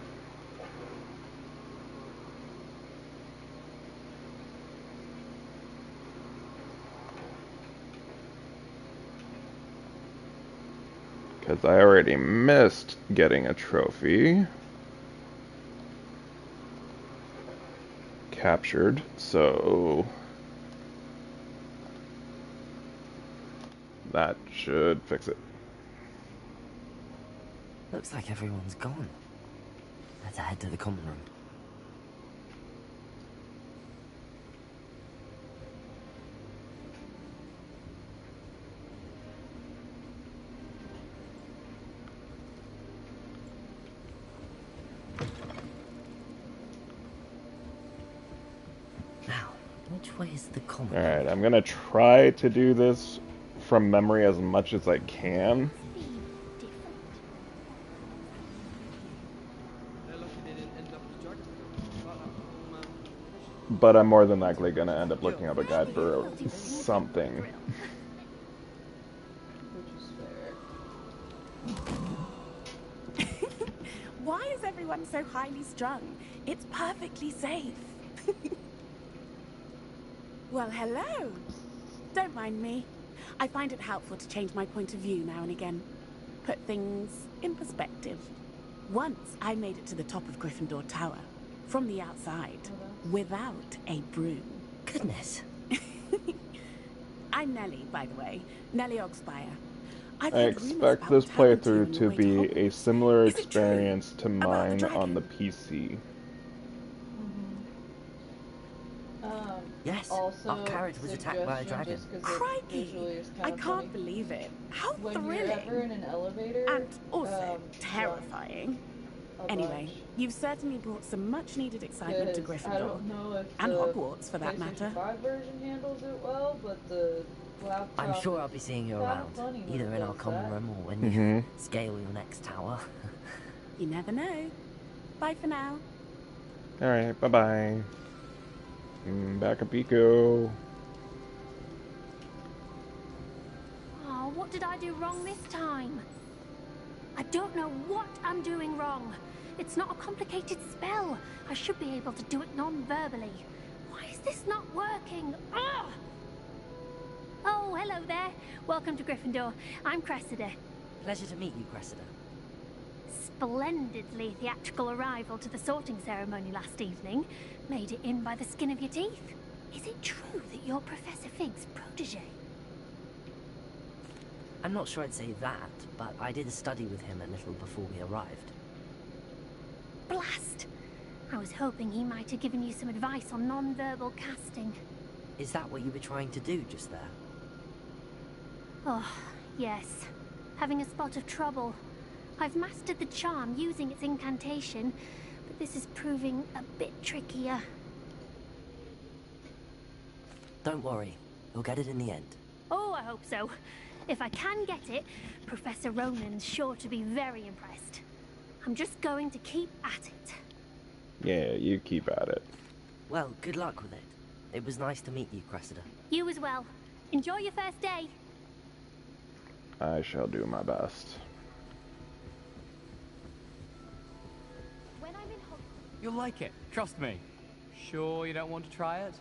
Because I already missed getting a trophy. Captured, so that should fix it. Looks like everyone's gone. Let's head to the common room. Now, which way is the common room? Alright, I'm gonna try to do this from memory as much as I can. But I'm more than likely gonna end up looking up a guide for something. Which is fair. Why is everyone so highly strung? It's perfectly safe. Well, hello. Don't mind me. I find it helpful to change my point of view now and again. Put things in perspective. Once I made it to the top of Gryffindor Tower, from the outside, without a broom. Goodness. I'm Nellie, by the way. Nellie Ogspire. I've I heard rumors expect about this what happened to you playthrough on to your way to be a Hogwarts. similar Is it true? experience to About the mine on dragon? the PC. Yes, Also, our carriage was attacked by a dragon. just 'cause it Crikey! visually is I kind of can't funny. believe it. How When thrilling! you're ever in an elevator, And also jump terrifying. a Anyway, bunch. you've certainly brought some much-needed excitement to 'Cause Gryffindor. I don't know if And the Hogwarts, for that PlayStation matter. 5 version handles it well, but the laptop I'm sure is I'll be seeing you kinda around, funny when either it in our does common that. room or when you scale your next tower. You never know. Bye for now. Alright, bye-bye. Back at Pico. Oh, what did I do wrong this time? I don't know what I'm doing wrong. It's not a complicated spell. I should be able to do it non-verbally. Why is this not working? Ugh! Oh, hello there. Welcome to Gryffindor. I'm Cressida. Pleasure to meet you, Cressida. Splendidly theatrical arrival to the sorting ceremony last evening. Made it in by the skin of your teeth. Is it true that you're Professor Fig's protege? I'm not sure I'd say that, but I did a study with him a little before we arrived. Blast! I was hoping he might have given you some advice on non-verbal casting. Is that what you were trying to do just there? Oh, yes. Having a spot of trouble. I've mastered the charm using its incantation, but this is proving a bit trickier. Don't worry, you'll get it in the end. Oh, I hope so. If I can get it, Professor Ronan's sure to be very impressed. I'm just going to keep at it. Yeah, you keep at it. Well, good luck with it. It was nice to meet you, Cressida. You as well. Enjoy your first day. I shall do my best. When I'm in You'll like it, trust me. Sure you don't want to try it?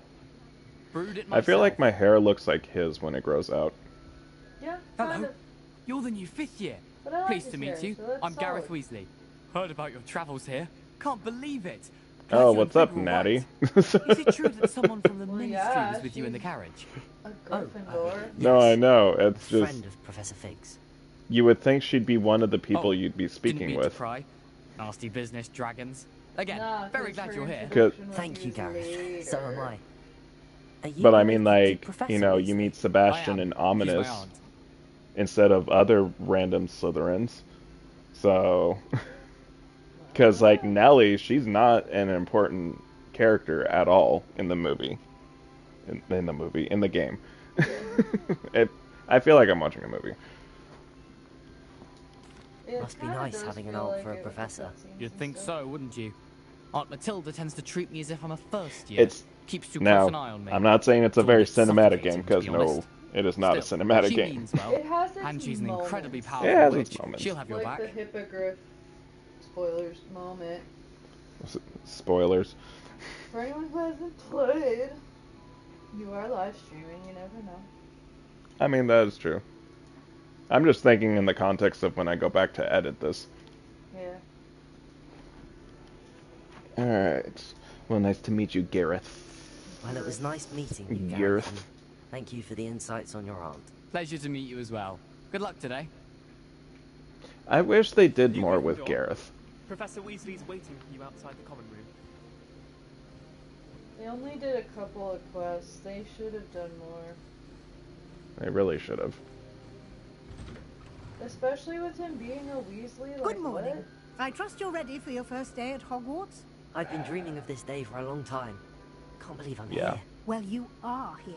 Brewed it I myself. feel like my hair looks like his when it grows out. Yeah, Hello. You're the new 5th year. But I like Pleased his to meet hair, you. so that's I'm Gareth solid. Weasley. Heard about your travels here. Can't believe it. Oh, Glad what's you up, and Fig were Natty? right. Is it true that someone from the Well, ministry yeah, was with you in the she's carriage? a Gryffindor. No, I know. It's just Friend of Professor Fig's. you would think she'd be one of the people Oh, you'd be Didn't speaking mean with. to pry. Nasty business, dragons. Again, Nah, very 'cause glad her you're here. introduction was Thank you, years Gareth. So am later. I. Are you But I mean, related to like, Professor you know, you Weasley? meet Sebastian I am. and She's my Ominous aunt. instead of other random Slytherins. So, because like Nellie, she's not an important character at all in the movie. In the game. I feel like I'm watching a movie. It Must be kinda nice does having an feel aunt like for a it with the professor. cutscenes You'd and think stuff. so, wouldn't you? Aunt Matilda tends to treat me as if I'm a first year. It's Keeps too close an eye now. on me. I'm not saying it's a It's all very bit cinematic suffocating, game to because be no, honest. it is not Still, a cinematic she game. means well, It has its and she's an moments. incredibly It powerful has witch. its moments. She'll have your Like back. the Hippogriff, spoilers, moment. Spoilers. For anyone who hasn't played, you are live streaming, you never know. I mean, that is true. I'm just thinking in the context of when I go back to edit this. Yeah. Alright. Well, nice to meet you, Gareth. Well, it was nice meeting you, Gareth. Gareth. And thank you for the insights on your aunt. Pleasure to meet you as well. Good luck today. I wish they did You more Gryffindor? with Gareth. Professor Weasley's waiting for you outside the common room. They only did a couple of quests. They should have done more. They really should have. Especially with him being a Weasley. Like, Good morning. what? I trust you're ready for your first day at Hogwarts? I've been dreaming of this day for a long time. Can't believe I'm Yeah. here. Well, you are here.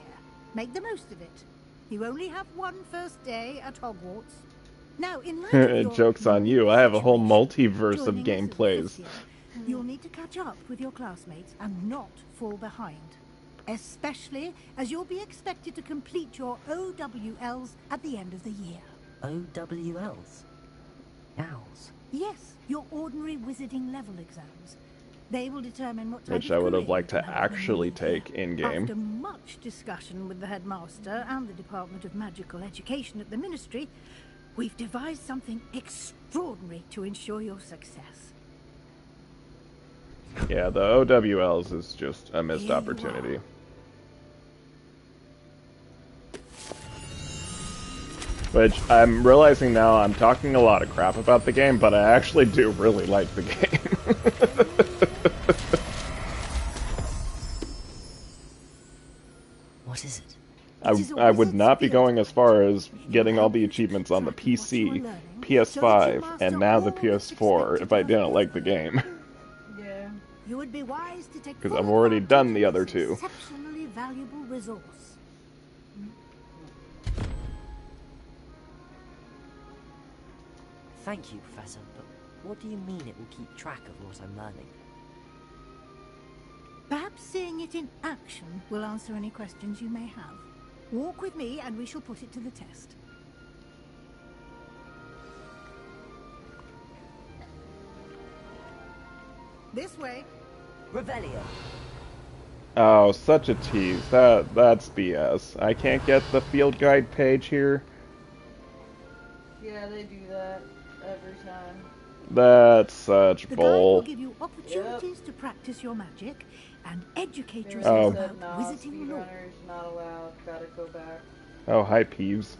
Make the most of it. You only have one first day at Hogwarts. Now, in light of your Joke's on you. I have a whole situation, multiverse of joining us as gameplays. fifth year, you'll need to catch up with your classmates and not fall behind. Especially as you'll be expected to complete your OWLs at the end of the year. OWLs? Owls. Yes, your ordinary wizarding level exams. They will determine what type Which of I would have career liked you to can have when you actually leave here. take in-game. After much discussion with the headmaster and the Department of Magical Education at the Ministry, we've devised something extraordinary to ensure your success. Yeah, the OWLs is just a missed Here you opportunity. Which I'm realizing now I'm talking a lot of crap about the game, but I actually do really like the game. What is it? I would not be going as far as getting all the achievements on the PC, PS5, and now the PS4 if I didn't like the game. Yeah. You would be wise to take Because I've already done the other two. exceptionally valuable resource. Thank you, Professor, but what do you mean it will keep track of what I'm learning? Perhaps seeing it in action will answer any questions you may have. Walk with me and we shall put it to the test. This way. Revelio. Oh, such a tease. That's BS. I can't get the field guide page here. Yeah, they do that every time. That's such The bull. guide will give you opportunities to practice your magic and educate They yourself said, about no, wizarding lore. speedrunners not allowed. Gotta go back. Oh, hi, Peeves.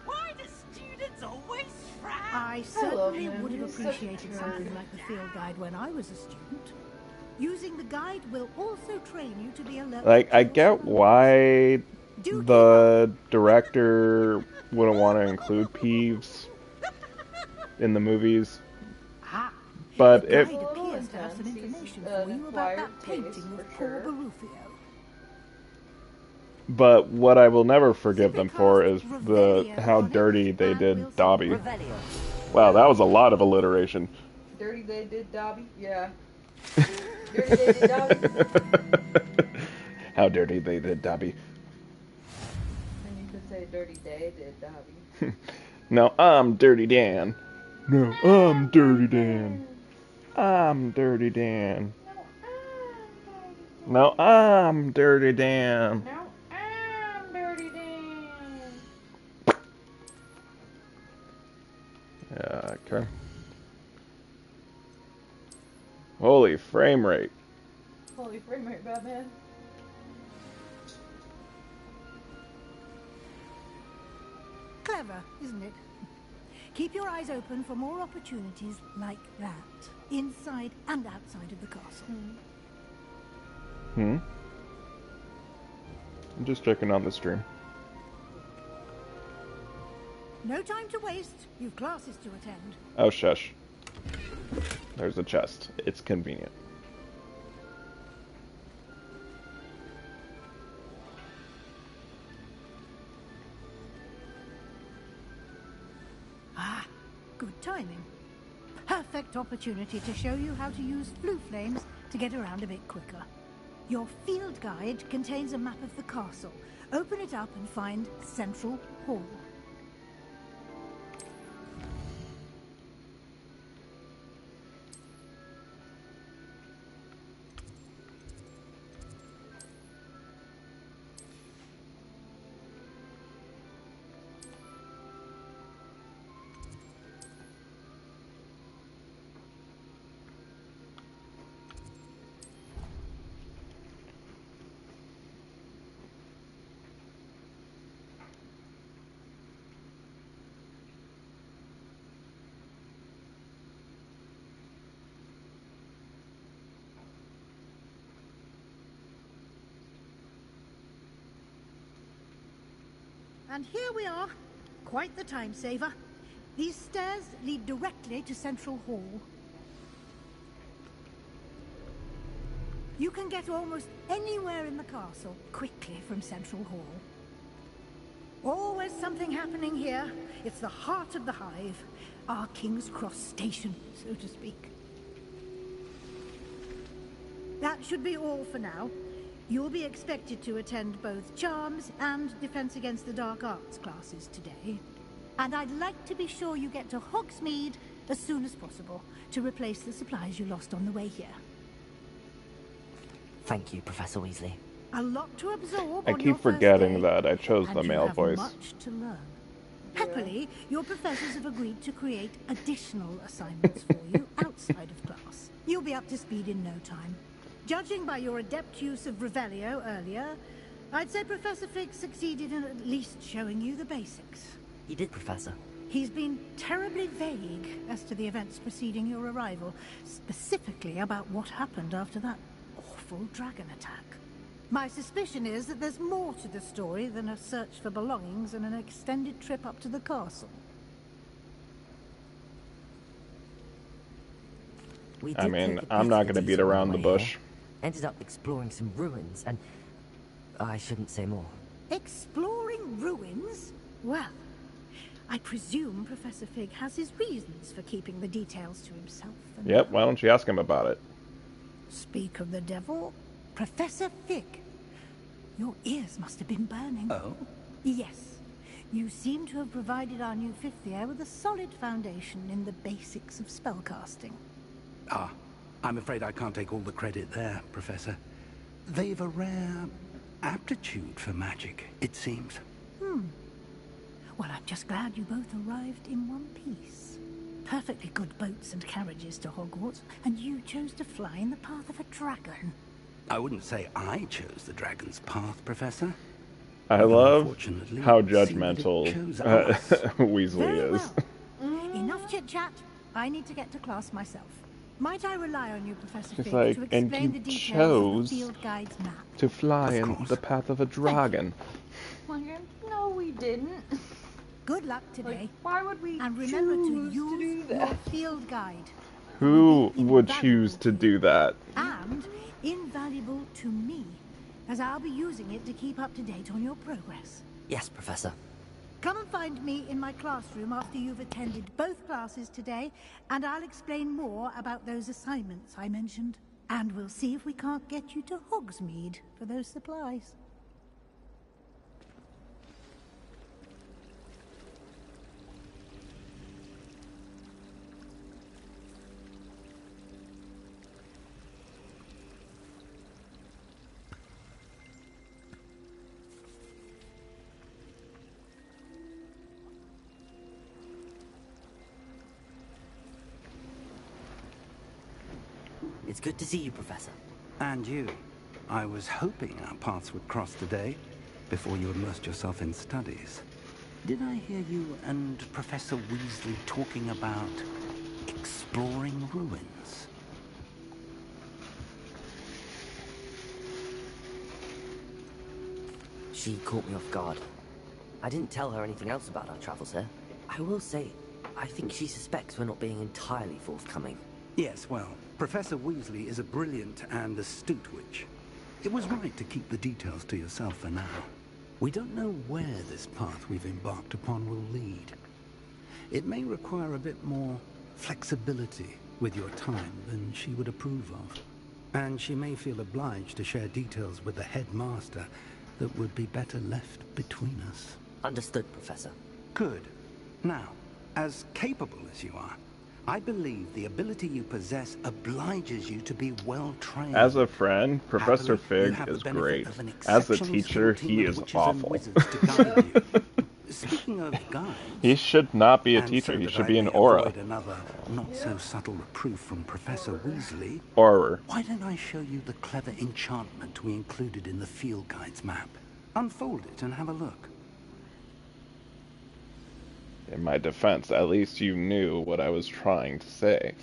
Why do students always frown? I love certainly him. would have He's such a appreciated something turd. like the field guide when I was a student. Using the guide will also train you to be alert. Like, I get why the director wouldn't want to include Peeves in the movies. But The it... guide appears to have some information for you about that painting of poor Barufio. But what I will never forgive them for is how dirty they did Dobby. Wow, that was a lot of alliteration. Dirty they did Dobby? Yeah. Dirty they did Dobby? How dirty they did Dobby. And you could say dirty they did Dobby. No, I'm Dirty Dan. No, I'm Dirty Dan. I'm Dirty Dan. No, I'm Dirty Dan. No, I'm Dirty Dan. Yeah, okay. Holy frame rate. Holy frame rate, Batman. Clever, isn't it? Keep your eyes open for more opportunities like that, inside and outside of the castle. I'm just checking on the stream. No time to waste. You've classes to attend. Oh, shush. There's a chest. It's convenient. Ah, good timing. Perfect opportunity to show you how to use blue flames to get around a bit quicker. Your field guide contains a map of the castle. Open it up and find Central Hall. And here we are. Quite the time saver. These stairs lead directly to Central Hall. You can get almost anywhere in the castle quickly from Central Hall. Always something happening here. It's the heart of the hive. Our King's Cross station, so to speak. That should be all for now. You'll be expected to attend both Charms and Defense Against the Dark Arts classes today. And I'd like to be sure you get to Hogsmeade as soon as possible to replace the supplies you lost on the way here. Thank you, Professor Weasley. A lot to absorb I on your keep first forgetting day, that I chose the and you male have voice. much to learn. Happily, your professors have agreed to create additional assignments for you outside of class. You'll be up to speed in no time. Judging by your adept use of Revelio earlier, I'd say Professor Fig succeeded in at least showing you the basics. He did, Professor. He's been terribly vague as to the events preceding your arrival, specifically about what happened after that awful dragon attack. My suspicion is that there's more to the story than a search for belongings and an extended trip up to the castle. I mean, I'm not going to beat around the bush. Ended up exploring some ruins, and I shouldn't say more. Exploring ruins? Well, I presume Professor Fig has his reasons for keeping the details to himself. Yep, why don't you ask him about it? Speak of the devil, Professor Fig. Your ears must have been burning. Oh? Yes. You seem to have provided our new fifth year with a solid foundation in the basics of spellcasting. Ah, I'm afraid I can't take all the credit there, Professor. They've a rare aptitude for magic, it seems. Well, I'm just glad you both arrived in one piece. Perfectly good boats and carriages to Hogwarts, and you chose to fly in the path of a dragon. I wouldn't say I chose the dragon's path, Professor. I love how judgmental Weasley is. Enough chit-chat. I need to get to class myself. Might I rely on you, Professor Fig, like, to and explain you the details chose of the field guide's map? To fly in the path of a dragon. No, we didn't. Good luck today. Like, why would we And remember to choose use do your that? field guide. Who would choose to do that? And invaluable to me, as I'll be using it to keep up to date on your progress. Yes, Professor. Come and find me in my classroom after you've attended both classes today, and I'll explain more about those assignments I mentioned. And we'll see if we can't get you to Hogsmeade for those supplies. It's good to see you, Professor. And you. I was hoping our paths would cross today, before you immersed yourself in studies. Did I hear you and Professor Weasley talking about exploring ruins? She caught me off guard. I didn't tell her anything else about our travels here. I will say, I think she suspects we're not being entirely forthcoming. Yes, well, Professor Weasley is a brilliant and astute witch. It was right to keep the details to yourself for now. We don't know where this path we've embarked upon will lead. It may require a bit more flexibility with your time than she would approve of. And she may feel obliged to share details with the headmaster that would be better left between us. Understood, Professor. Good. Now, as capable as you are, I believe the ability you possess obliges you to be well trained. As a friend, Professor Fig is great. As a teacher, he is awful. Speaking of guides, he should not be a teacher. He should be an aura. Another not so subtle reproof from Professor Weasley. Aura. Why don't I show you the clever enchantment we included in the field guide's map? Unfold it and have a look. In my defense, at least you knew what I was trying to say.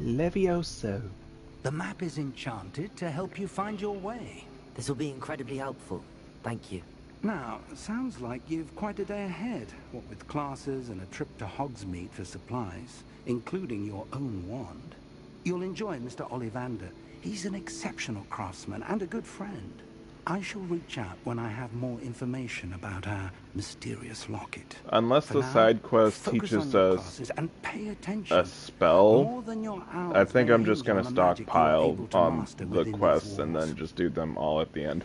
Levioso. The map is enchanted to help you find your way. This will be incredibly helpful. Thank you. Now, sounds like you've quite a day ahead, what with classes and a trip to Hogsmeade for supplies, including your own wand. You'll enjoy Mr. Ollivander. He's an exceptional craftsman and a good friend. I shall reach out when I have more information about our mysterious locket. Unless the side quest teaches us a spell, I think I'm just going to stockpile on the quests and then just do them all at the end.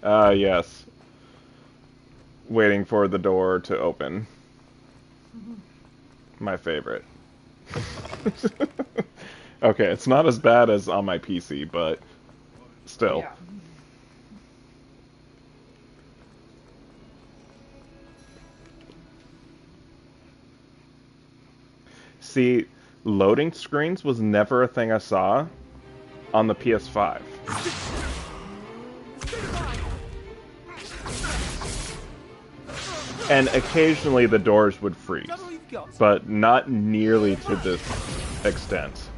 Yes. Waiting for the door to open. My favorite. Okay, it's not as bad as on my PC, but still. Yeah. See, loading screens was never a thing I saw on the PS5. And occasionally the doors would freeze, but not nearly to this extent.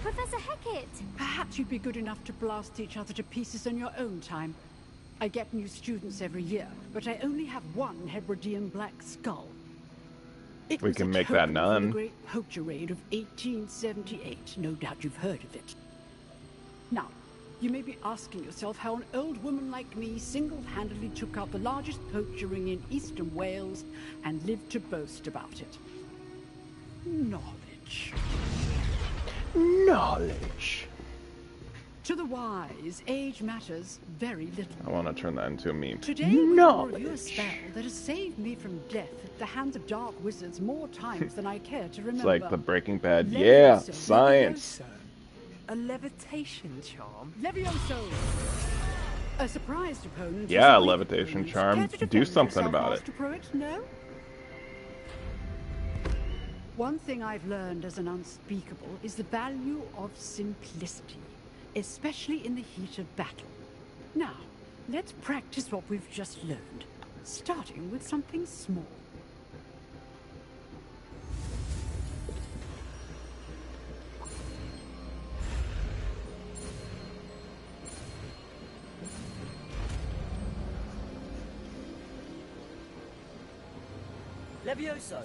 Professor Hecat! Perhaps you'd be good enough to blast each other to pieces on your own time. I get new students every year, but I only have one Hebridean black skull. It We was can a make that token none. from the Great Poacher Raid of 1878. No doubt you've heard of it. Now, you may be asking yourself how an old woman like me single-handedly took out the largest poacher ring in eastern Wales and lived to boast about it. Knowledge. Knowledge. To the wise, age matters very little. I want to turn that into a meme. Today we will review a spell that has saved me from death at the hands of dark wizards more times than I care to remember. It's like the Breaking Bad. Yeah, science. A levitation charm? Levioso! A surprised opponent. Yeah, is a weak levitation opponent. charm. Care to Do defend something yourself, about it. Master Pruitt? No? One thing I've learned as an unspeakable is the value of simplicity, especially in the heat of battle. Now, let's practice what we've just learned, starting with something small. Levioso!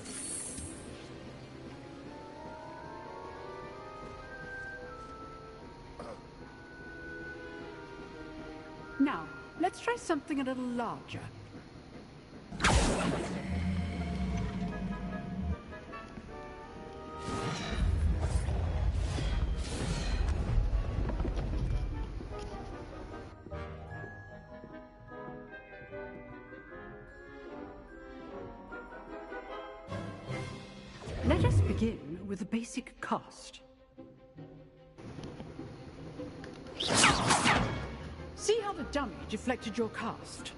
Now, let's try something a little larger. Let us begin with a basic cast. See how the dummy deflected your cast?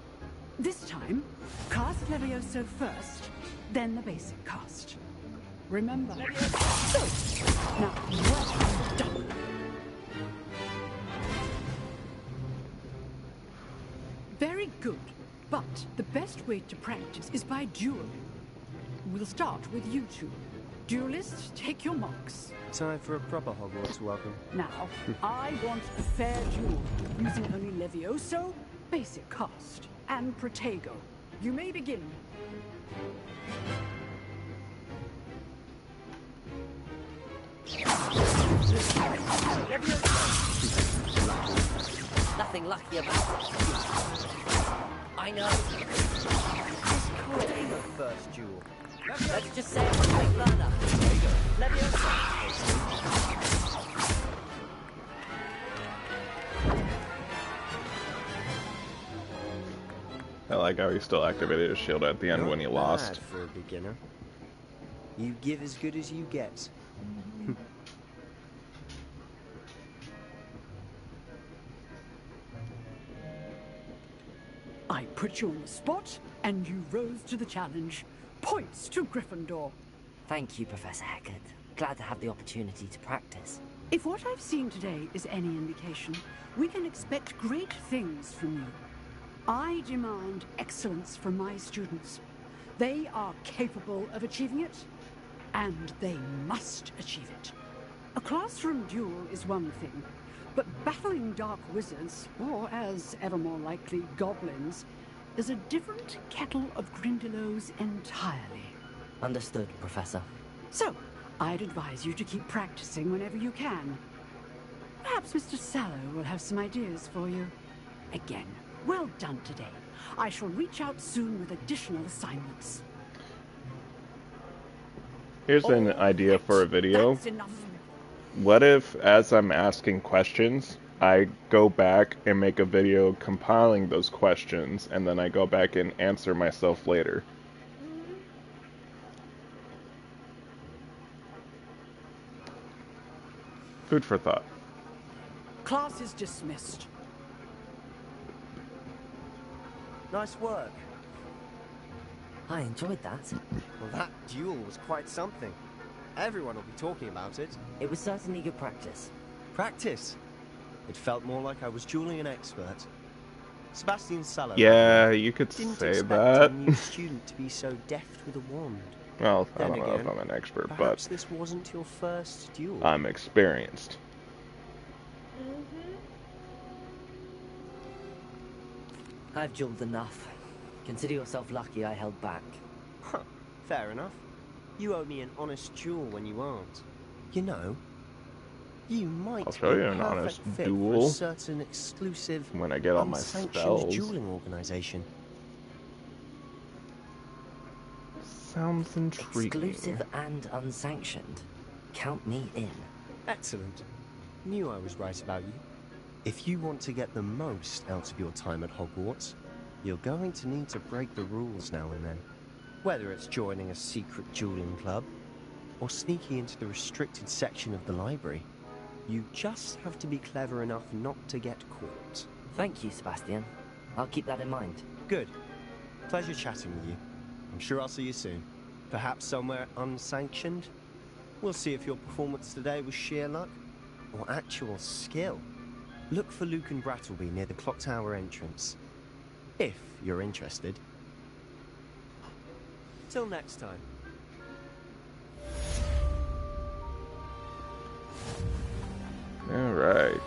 This time, cast Levioso first, then the basic cast. Remember. So, now, well done. Very good, but the best way to practice is by dueling. We'll start with you two. Duelists, take your marks. Time for a proper Hogwarts welcome. Now, I want a fair duel, using only Levioso, basic cast, and Protego. You may begin. Nothing lucky about it. I know. Just call it the first duel. Let's just say I'm a big learner. Levioso. I like how he still activated his shield at the end when he lost. Bad for a beginner. You give as good as you get. I put you on the spot, and you rose to the challenge. Points to Gryffindor. Thank you, Professor Hecat. Glad to have the opportunity to practice. If what I've seen today is any indication, we can expect great things from you. I demand excellence from my students. They are capable of achieving it, and they must achieve it. A classroom duel is one thing, but battling dark wizards, or as ever more likely, goblins, is a different kettle of Grindylows entirely. Understood, Professor. So, I'd advise you to keep practicing whenever you can. Perhaps Mr. Sallow will have some ideas for you. Again, well done today. I shall reach out soon with additional assignments. Here's an idea for a video. That's enough. What if, as I'm asking questions, I go back and make a video compiling those questions, and then I go back and answer myself later? Food for thought. Class is dismissed. Nice work. I enjoyed that. Well, that duel was quite something. Everyone will be talking about it. It was certainly good practice. Practice? It felt more like I was dueling an expert. Sebastian Sallow. Yeah, you could didn't say expect that. a new student to be so deft with a wand. Well, I Then don't know if again, I'm an expert, perhaps but this wasn't your first duel. I'm experienced. I've dueled enough. Consider yourself lucky I held back. Huh, fair enough. You owe me an honest duel when you aren't. You know, you might I'll show be you a an perfect honest fit duel for a certain exclusive, when I get all my unsanctioned spells. dueling organization. Sounds intriguing. Exclusive and unsanctioned. Count me in. Excellent. Knew I was right about you. If you want to get the most out of your time at Hogwarts, you're going to need to break the rules now and then. Whether it's joining a secret dueling club, or sneaking into the restricted section of the library, you just have to be clever enough not to get caught. Thank you, Sebastian. I'll keep that in mind. Good. Pleasure chatting with you. I'm sure I'll see you soon. Perhaps somewhere unsanctioned? We'll see if your performance today was sheer luck, or actual skill. Look for Luke and Brattleby near the clock tower entrance. If you're interested. Till next time. Alright.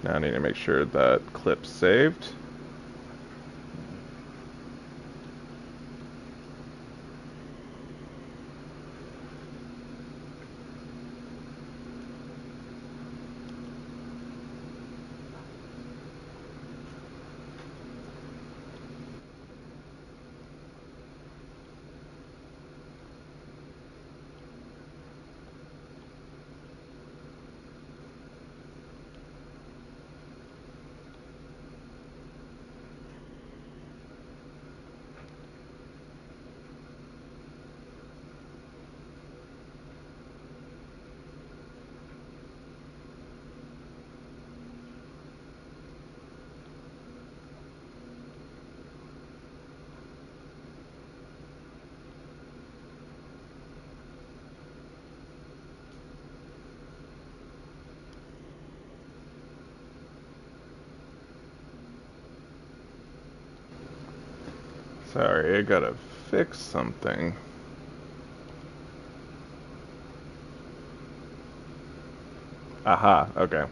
Now I need to make sure that clip's saved. Sorry, I gotta fix something. Aha, okay.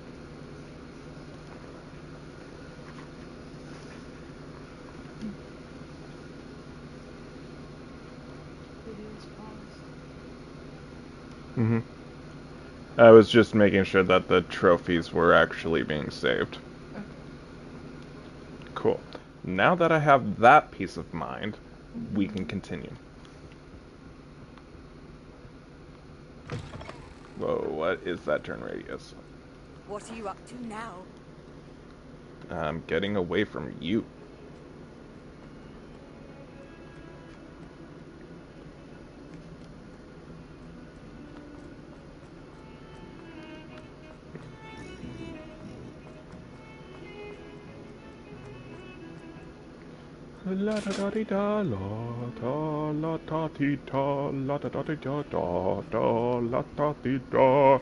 Mm-hmm. I was just making sure that the trophies were actually being saved. Cool. Now that I have that peace of mind, we can continue. Whoa, what is that turn radius? What are you up to now? I'm getting away from you. La da da di da la da la da di da la da da di da da da la da di da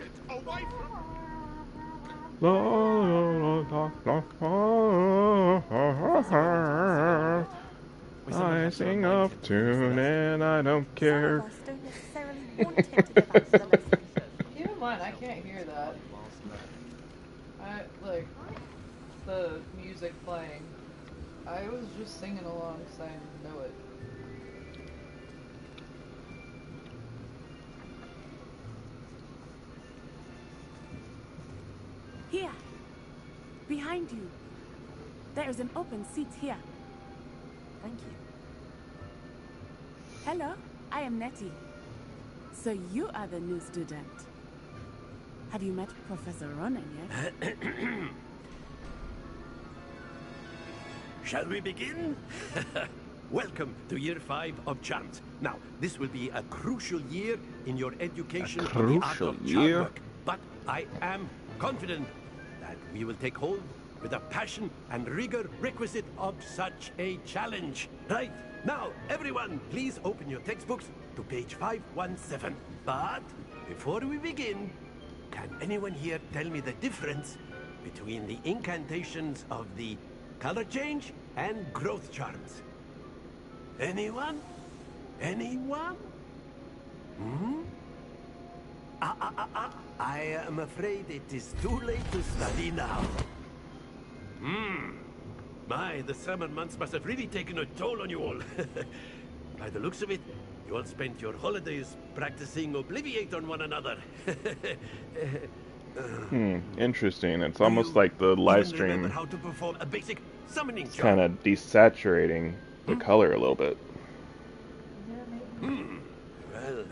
la la la la. I sing off tune and I don't care. Keep in mind, I can't hear that. I like the music playing. I was just singing along because I know it. Here. Behind you. There is an open seat here. Thank you. Hello, I am Nettie. So you are the new student. Have you met Professor Ronan yet? shall we begin? Welcome to year 5 of Charms. Now, this will be a crucial year in your education on the art of charm work. But I am confident that we will take hold with the passion and rigor requisite of such a challenge. Right, now, everyone, please open your textbooks to page 517. But before we begin, can anyone here tell me the difference between the incantations of the color change and growth charms? Anyone? Anyone? Hmm? I am afraid it is too late to study now. My, the summer months must have really taken a toll on you all. By the looks of it, you all spent your holidays practicing Obliviate on one another. Interesting. It's almost like the live stream how to perform a basic summoning is kind of desaturating the color a little bit. Well,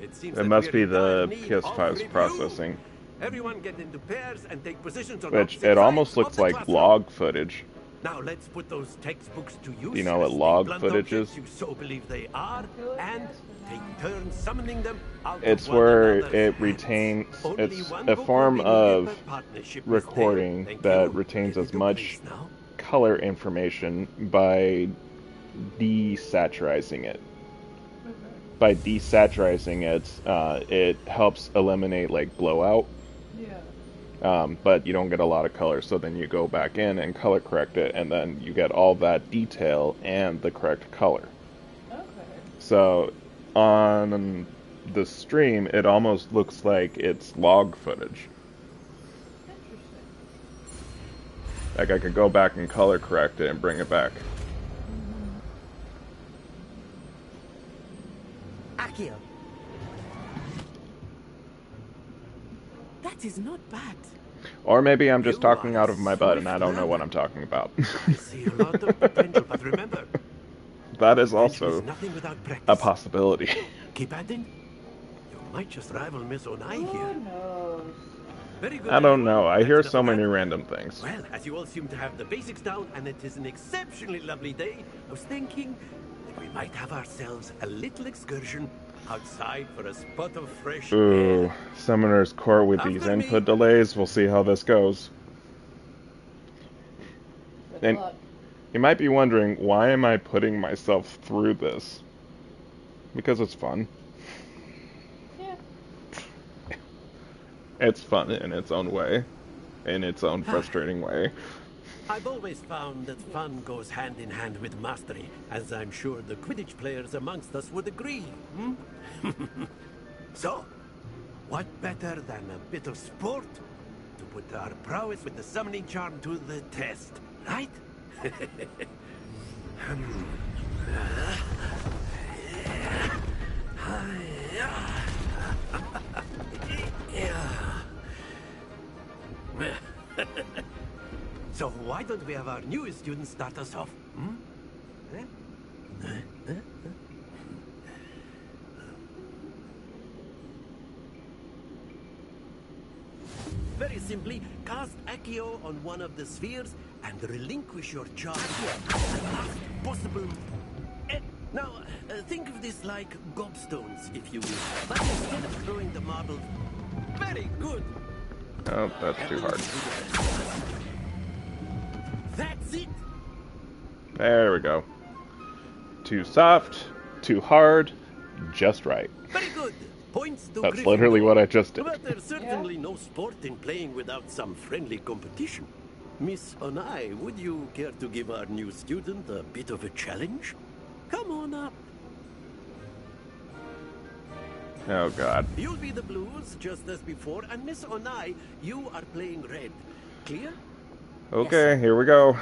it seems It must be the PS5's processing. Everyone get into pairs and take positions on Which it almost looks like log footage. Now let's put those textbooks to use. You know what log footage is? You so believe they are, and take turns summoning them out It's of where one it retains. It's a form of recording that retains as much color information by desaturizing it. By desaturizing it, it helps eliminate like blowout. But you don't get a lot of color, so then you go back in and color correct it, and then you get all that detail and the correct color. Okay. So on the stream, it almost looks like it's log footage. Like I could go back and color correct it and bring it back. Accio. That is not bad. Or maybe I'm just talking out of my butt and I don't know what I'm talking about. I see a lot of potential, but remember, that is also a possibility. keep at it. You might just rival Miss Onai here. Very good. I don't know. I That's hear the so plan. many random things. Well, as you all seem to have the basics down, and it is an exceptionally lovely day, I was thinking that we might have ourselves a little excursion outside for a spot of fresh Ooh, air. Summoner's Court with these input delays. We'll see how this goes. And you might be wondering, why am I putting myself through this? Because it's fun. Yeah. It's fun in its own way. In its own frustrating way. I've always found that fun goes hand in hand with mastery, as I'm sure the Quidditch players amongst us would agree. So, what better than a bit of sport to put our prowess with the summoning charm to the test, right? So why don't we have our newest student start us off? Very simply, cast Accio on one of the spheres and relinquish your charge at the last possible... Now, think of this like gobstones, if you will. But instead of throwing the marbles... Very good! Oh, that's too hard. That's it! There we go. Too soft, too hard, just right. Very good. Points to That's Gryffindor. literally what I just did. But there's certainly no sport in playing without some friendly competition. Miss Onai, would you care to give our new student a bit of a challenge? Come on up. Oh god. You'll be the blues, just as before, and Miss Onai, you are playing red. Clear? Okay, here we go.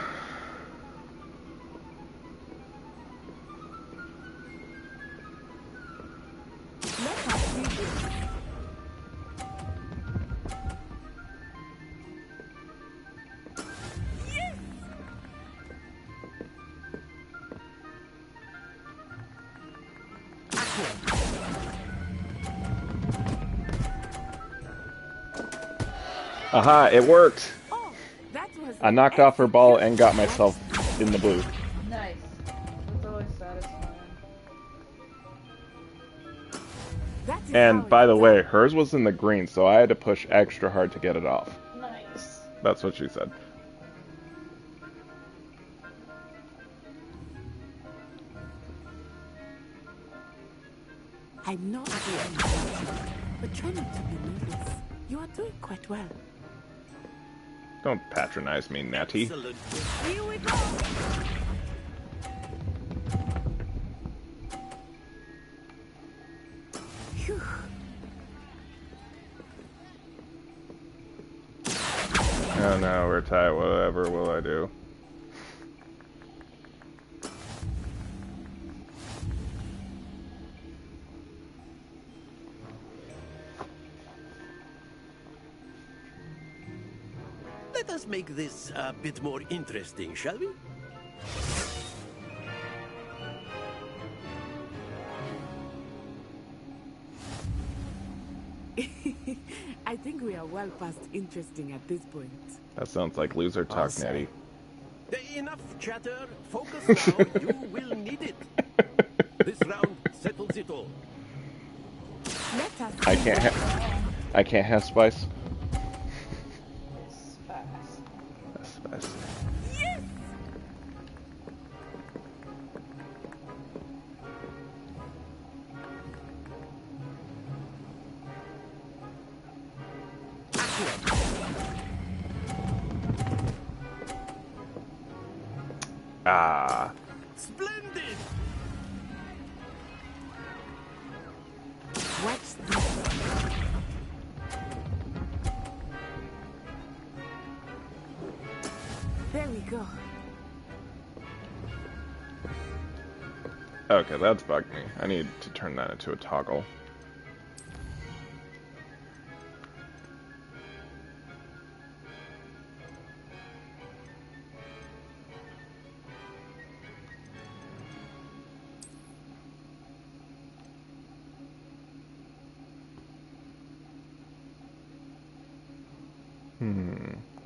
Aha, it worked! Oh, that was I knocked off her ball and got myself in the blue. Nice. That's always satisfying. And by the way, hers was in the green, so I had to push extra hard to get it off. Nice. That's what she said. I'm not doing but try not to be nervous. You are doing quite well. Don't patronize me, Natty. Excellent. Here we go. Phew. Oh no, we're tight. Whatever will I do? Let us make this a bit more interesting, shall we? I think we are well past interesting at this point. That sounds like loser talk, Natty. Enough chatter. Focus now. You will need it. This round settles it all. I can't have spice. Spice. Yes! Ah. Splendid! Watch this. There we go. Okay, that's bugged me. I need to turn that into a toggle.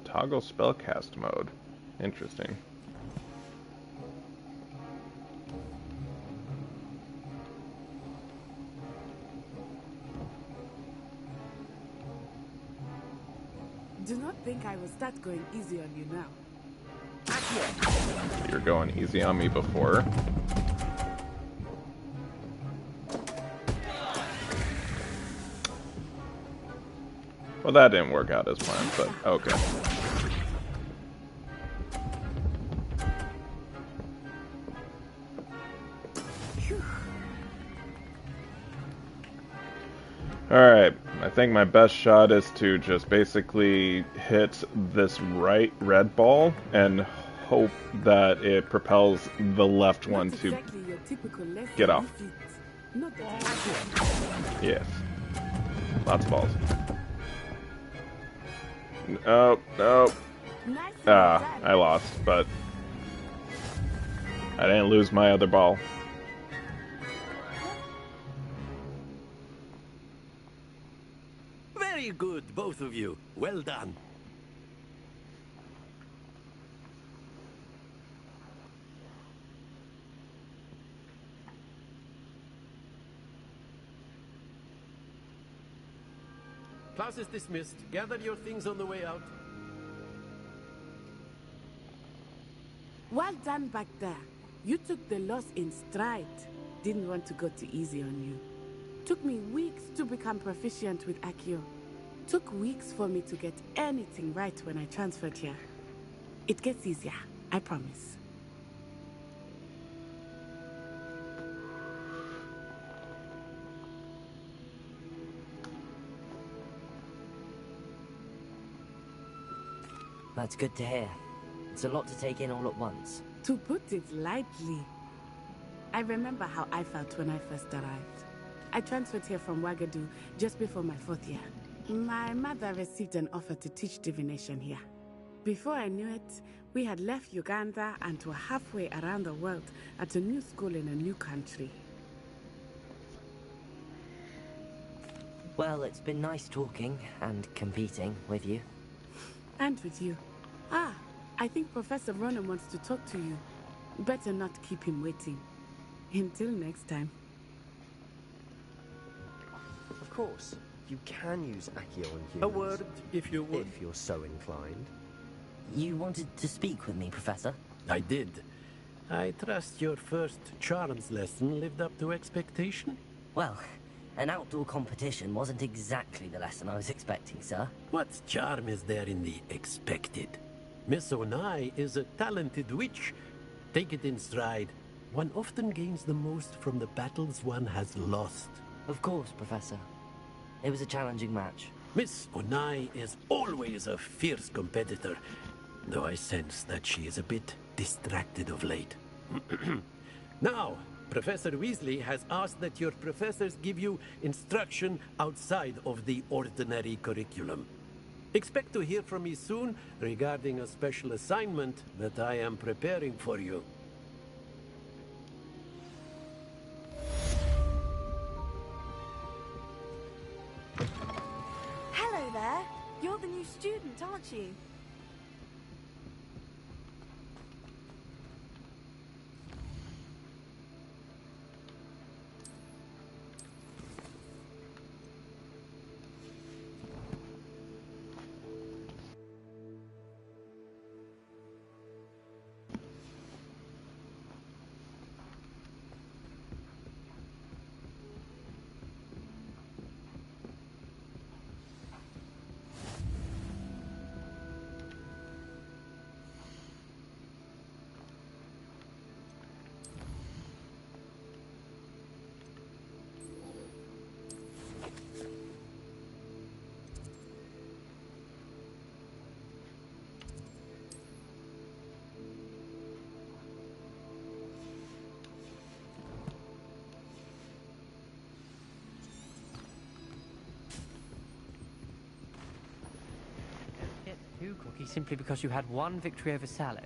Toggle spellcast mode. Interesting. Do not think I will start going easy on you now. You're going easy on me before. Well, that didn't work out as planned, but okay. Alright, I think my best shot is to just basically hit this right red ball and hope that it propels the left one to get off. Yes. Lots of balls. Oh, no. I lost, but I didn't lose my other ball. Very good, both of you. Well done. Class is dismissed. Gather your things on the way out. Well done back there. You took the loss in stride. Didn't want to go too easy on you. Took me weeks to become proficient with Accio. Took weeks for me to get anything right when I transferred here. It gets easier, I promise. That's good to hear. It's a lot to take in all at once. To put it lightly, I remember how I felt when I first arrived. I transferred here from Wagadu just before my 4th year. My mother received an offer to teach divination here. Before I knew it, we had left Uganda and were halfway around the world at a new school in a new country. Well, it's been nice talking and competing with you. And with you. Ah, I think Professor Ronan wants to talk to you. Better not keep him waiting. Until next time. Of course, you can use Accio on humans. A word, if you would. If you're so inclined. You wanted to speak with me, Professor? I did. I trust your first charms lesson lived up to expectation? Well, an outdoor competition wasn't exactly the lesson I was expecting, sir. What charm is there in the expected? Miss Onai is a talented witch. Take it in stride. One often gains the most from the battles one has lost. Of course, Professor. It was a challenging match. Miss Onai is always a fierce competitor, though I sense that she is a bit distracted of late. Now, Professor Weasley has asked that your professors give you instruction outside of the ordinary curriculum. Expect to hear from me soon regarding a special assignment that I am preparing for you. Hello there. You're the new student, aren't you? Get 2 cookies simply because you had 1 victory over Sallow.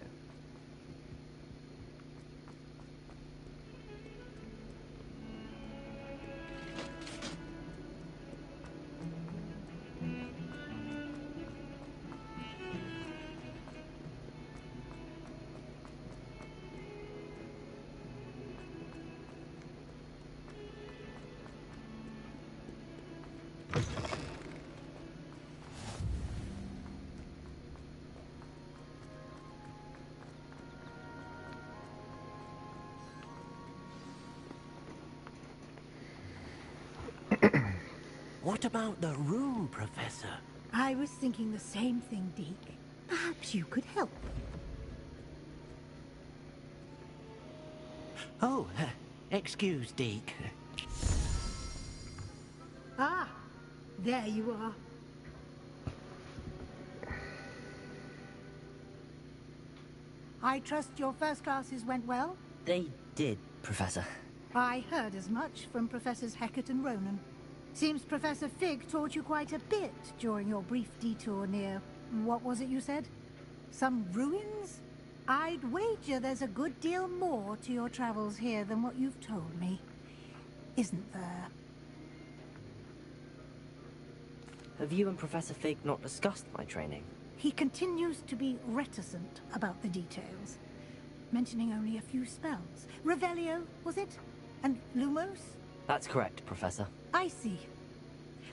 What about the room, Professor? I was thinking the same thing, Deke. Perhaps you could help. Oh, excuse, Deke. Ah, there you are. I trust your first classes went well? They did, Professor. I heard as much from Professors Hecat and Ronan. Seems Professor Fig taught you quite a bit during your brief detour near... what was it you said? Some ruins? I'd wager there's a good deal more to your travels here than what you've told me. Isn't there? Have you and Professor Fig not discussed my training? He continues to be reticent about the details, mentioning only a few spells. Revelio, was it? And Lumos? That's correct, Professor. I see.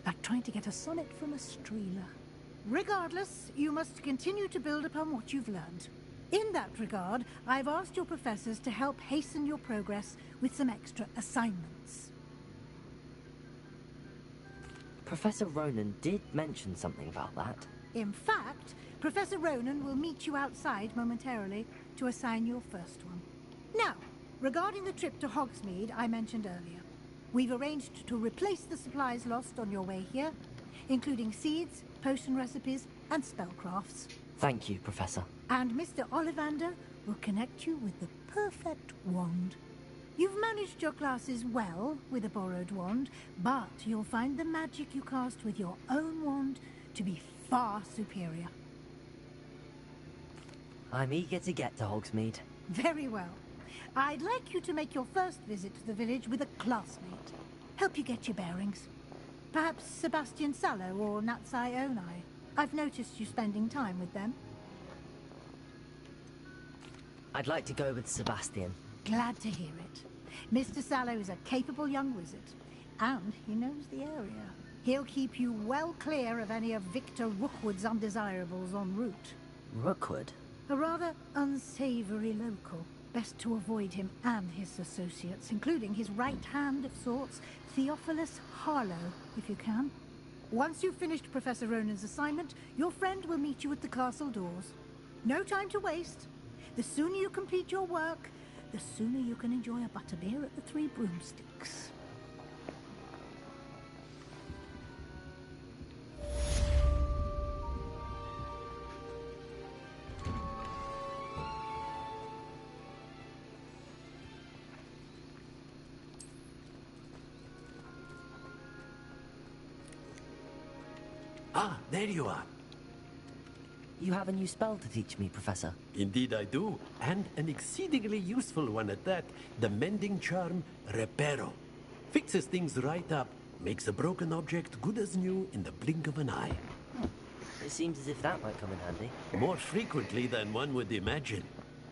Like trying to get a sonnet from a streeler. Regardless, you must continue to build upon what you've learned. In that regard, I've asked your professors to help hasten your progress with some extra assignments. Professor Ronan did mention something about that. In fact, Professor Ronan will meet you outside momentarily to assign your first one. Now, regarding the trip to Hogsmeade I mentioned earlier, we've arranged to replace the supplies lost on your way here, including seeds, potion recipes, and spellcrafts. Thank you, Professor. And Mr. Ollivander will connect you with the perfect wand. You've managed your classes well with a borrowed wand, but you'll find the magic you cast with your own wand to be far superior. I'm eager to get to Hogsmeade. Very well. I'd like you to make your first visit to the village with a classmate. Help you get your bearings. Perhaps Sebastian Sallow or Natsai Onai. I've noticed you spending time with them. I'd like to go with Sebastian. Glad to hear it. Mr. Sallow is a capable young wizard, and he knows the area. He'll keep you well clear of any of Victor Rookwood's undesirables en route. Rookwood? A rather unsavory local. Best to avoid him and his associates, including his right hand of sorts, Theophilus Harlow, if you can. Once you've finished Professor Ronan's assignment, your friend will meet you at the castle doors. No time to waste. The sooner you complete your work, the sooner you can enjoy a butterbeer at the Three Broomsticks. Ah, there you are. You have a new spell to teach me, Professor. Indeed I do, and an exceedingly useful one at that. The mending charm, Reparo. Fixes things right up, makes a broken object good as new in the blink of an eye. It seems as if that might come in handy. More frequently than one would imagine.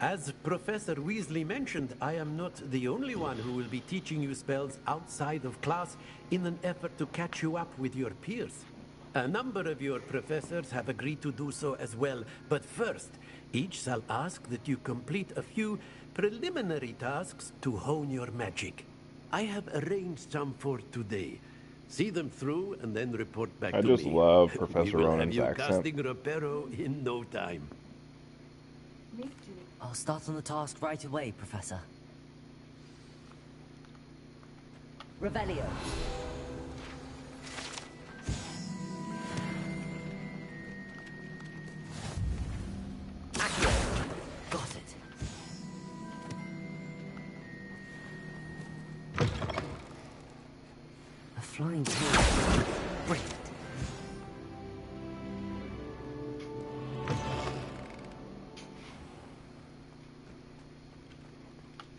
As Professor Weasley mentioned, I am not the only one who will be teaching you spells outside of class in an effort to catch you up with your peers. A number of your professors have agreed to do so as well, but first, each shall ask that you complete a few preliminary tasks to hone your magic. I have arranged some for today. See them through and then report back to me. I just love Professor Ronan's you accent. casting Reparo in no time. Me too. I'll start on the task right away, Professor. Revelio. Got it. A flying tail. Brilliant.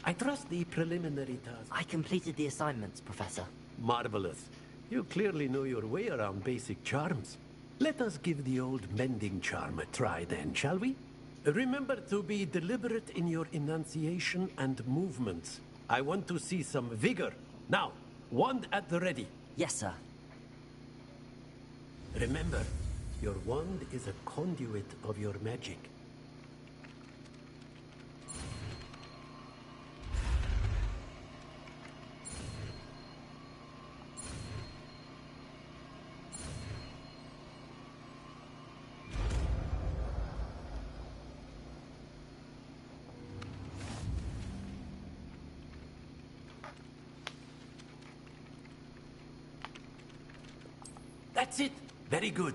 I trust the preliminary task. I completed the assignments, Professor. Marvelous. You clearly know your way around basic charms. Let us give the old mending charm a try then, shall we? Remember to be deliberate in your enunciation and movements. I want to see some vigor. Now, wand at the ready. Yes, sir. Remember, your wand is a conduit of your magic. That's it. Very good.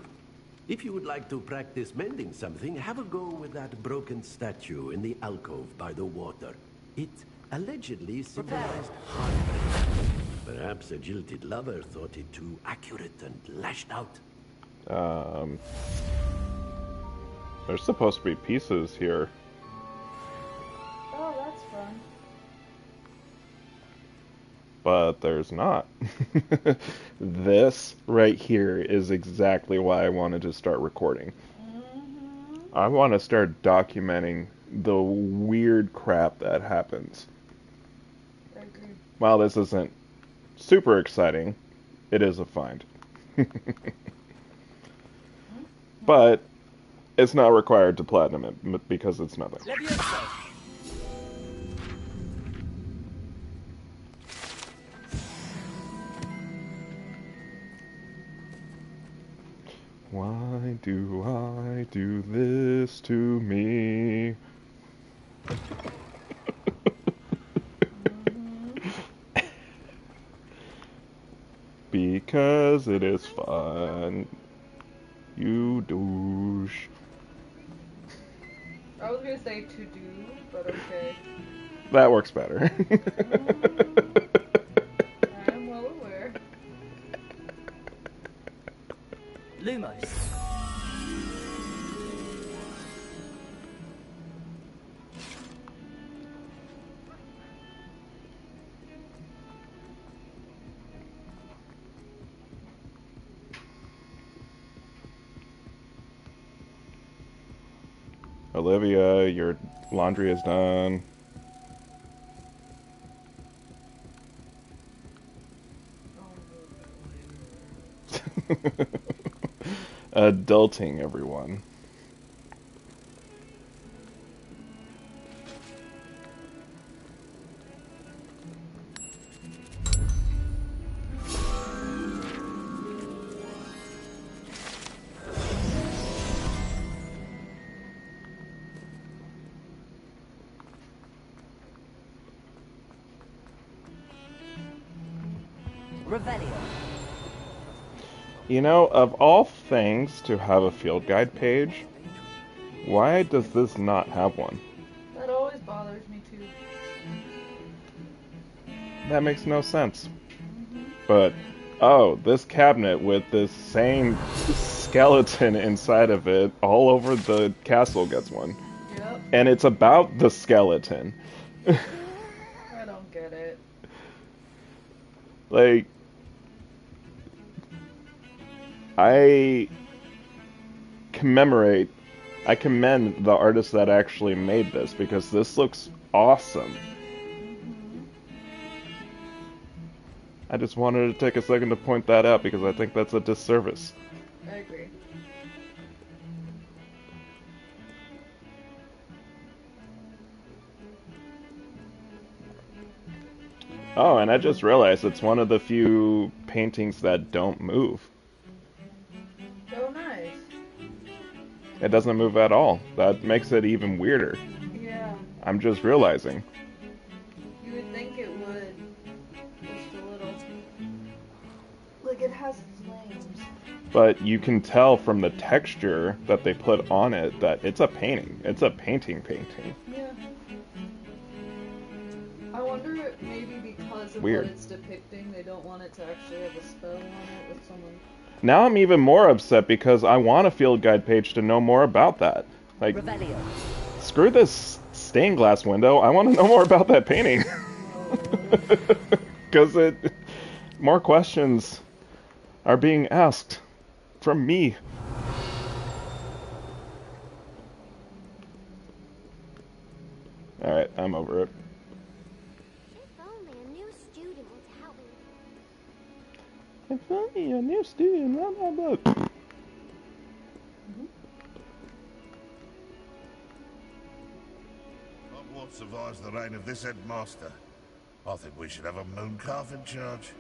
If you would like to practice mending something, have a go with that broken statue in the alcove by the water. It allegedly symbolized heartbreak. Perhaps a jilted lover thought it too accurate and lashed out. There's supposed to be pieces here. Oh, that's fun. But there's not. This right here is exactly why I wanted to start recording. I want to start documenting the weird crap that happens. I agree. While this isn't super exciting, it is a find. But it's not required to platinum it because it's nothing. Why do I do this to me? Because it is fun. You douche. I was gonna say to do, but okay. That works better. I am well aware. Lumos. Olivia, your laundry is done. Adulting, everyone. Revelio. You know, of all things to have a field guide page, why does this not have one? That always bothers me too. That makes no sense. But, oh, this cabinet with this same skeleton inside of it all over the castle gets one. Yep. And it's about the skeleton. I don't get it. Like, I commend the artist that actually made this, because this looks awesome. I just wanted to take a second to point that out because I think that's a disservice. I agree. Oh, and I just realized it's one of the few paintings that don't move. Oh, nice. It doesn't move at all. That makes it even weirder. Yeah. I'm just realizing. You would think it would. Just a little. Like, it has flames. But you can tell from the texture that they put on it that it's a painting. It's a painting. Yeah. I wonder if maybe because of Weird. what it's depicting, they don't want it to actually have a spell on it with someone. Now I'm even more upset because I want a field guide page to know more about that. Like, Revelio. screw this stained glass window. I want to know more about that painting. Because more questions are being asked from me. Alright, I'm over it. If only a new student, blah, blah, blah. Hogwarts survives the reign of this headmaster. I think we should have a mooncalf in charge.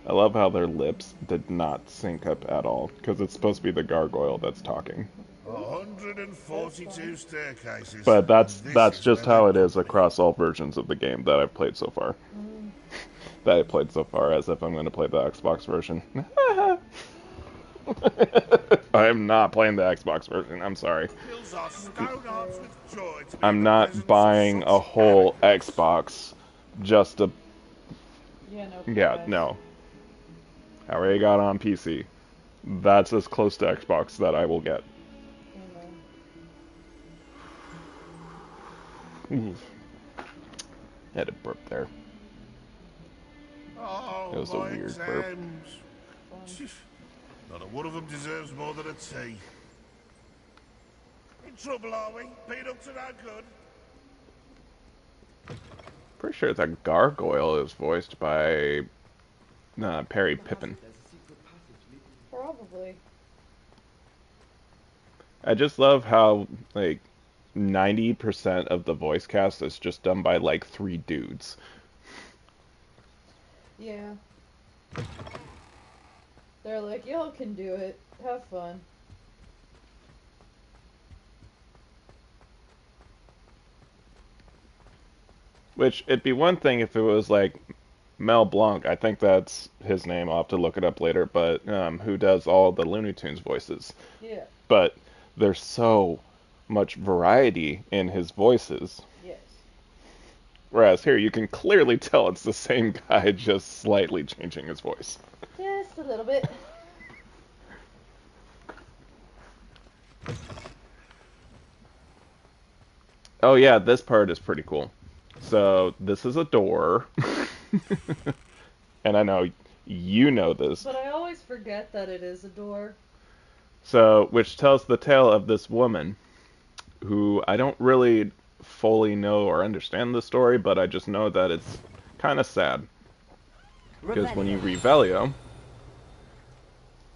I love how their lips did not sync up at all, because it's supposed to be the gargoyle that's talking. 142 staircases. But that's This just is how where it is across all versions of the game that I've played so far. That I played so far, as if I'm going to play the Xbox version. I am not playing the Xbox version, I'm sorry. fills our stone hearts with joy to be I'm in the not presence of buying a such whole Xbox just to... Yeah, no. Yeah, prize. no. I already got on PC. That's as close to Xbox that I will get. Had a burp there. Oh, It was a my weird burp. exams. Not a one of them deserves more than a T. In trouble, are we? Peanuts are no good. Pretty sure the gargoyle is voiced by Perry Pippin. Probably. I just love how, like, 90% of the voice cast is just done by, like, 3 dudes. Yeah. They're like, y'all can do it. Have fun. Which, it'd be one thing if it was, like, Mel Blanc. I think that's his name. I'll have to look it up later. But, who does all the Looney Tunes voices. Yeah. But there's so much variety in his voices. Yes. Whereas here, you can clearly tell it's the same guy, just slightly changing his voice. Just a little bit. Oh yeah, this part is pretty cool. So, this is a door. And I know you know this. But I always forget that it is a door. So, which tells the tale of this woman who I don't really fully know or understand the story, but I just know that it's kind of sad. Because when you read Revelio,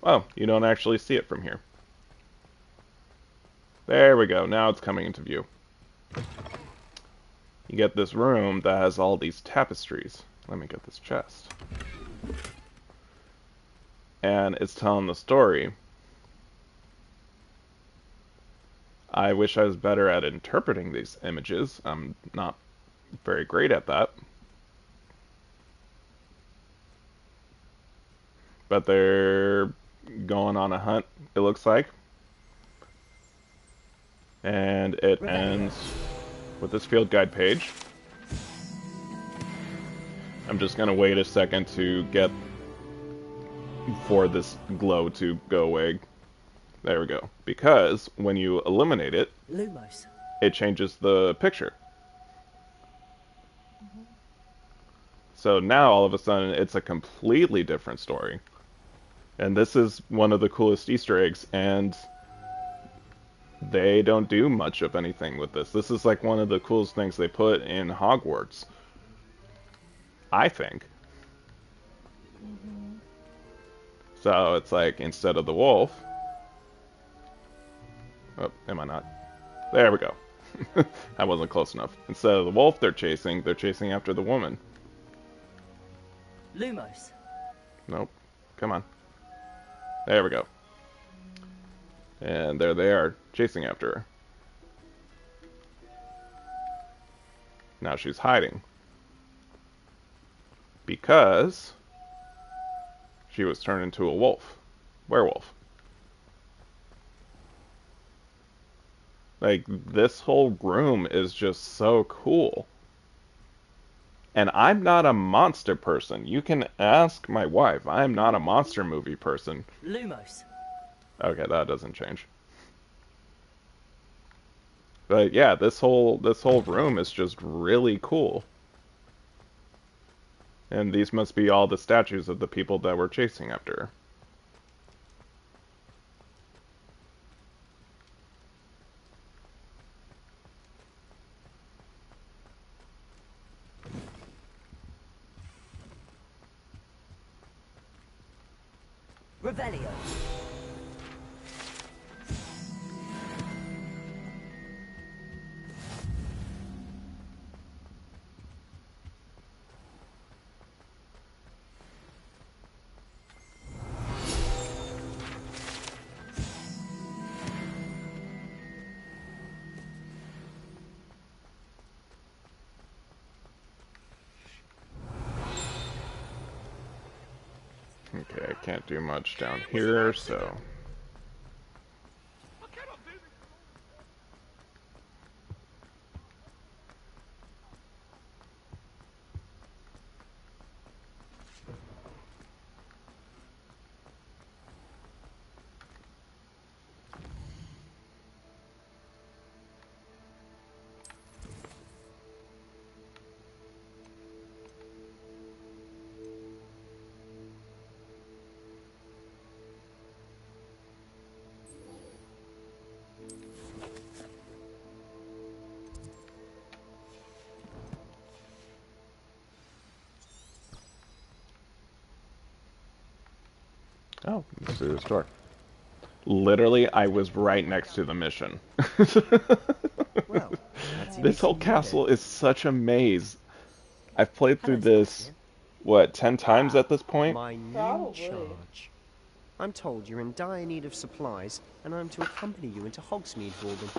oh, you don't actually see it from here. There we go, now it's coming into view. You get this room that has all these tapestries. Let me get this chest. And it's telling the story. I wish I was better at interpreting these images. I'm not very great at that. But they're going on a hunt, it looks like. And it ends with this field guide page. I'm just going to wait a second to get for this glow to go away. There we go. Because when you eliminate it, Lumos. It changes the picture. So now all of a sudden it's a completely different story. And this is one of the coolest Easter eggs, and they don't do much of anything with this. This is like one of the coolest things they put in Hogwarts, I think. So it's like, instead of the wolf... Oh, am I not? There we go. I wasn't close enough. Instead of the wolf they're chasing after the woman. Lumos. Nope. Come on. There we go. And there they are, chasing after her. Now she's hiding. Because she was turned into a wolf. Werewolf. Like, this whole room is just so cool. And I'm not a monster person. You can ask my wife. I'm not a monster movie person. Lumos. Okay, that doesn't change. But yeah, this whole room is just really cool. And these must be all the statues of the people that were chasing after her. Revelio. Okay, I can't do much down here, so... Oh, let's do this door. Literally, I was right next to the mission. Well, this whole castle is such a maze. I've played through this, what, 10 times at this point? My new Probably. charge. I'm told you're in dire need of supplies, and I'm to accompany you into Hogsmeade for them.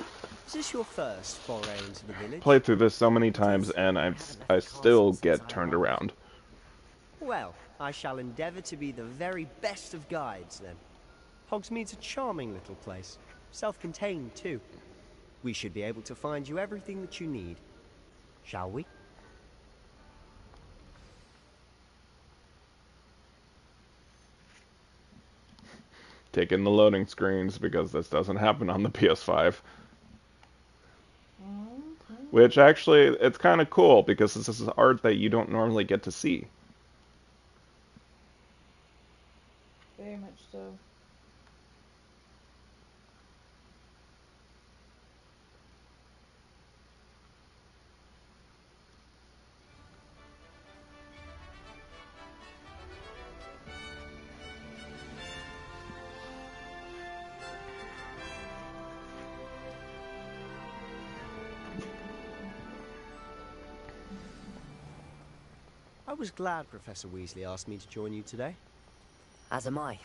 Is this your first foray into the village? Played through this so many times, and I still get turned around. Well, I shall endeavour to be the very best of guides, then. Hogsmeade's a charming little place. Self-contained, too. We should be able to find you everything that you need. Shall we? Taking the loading screens, because this doesn't happen on the PS5. Which, actually, it's kind of cool, because this is art that you don't normally get to see. Damn it. much stuff. I was glad Professor Weasley asked me to join you today. As am I.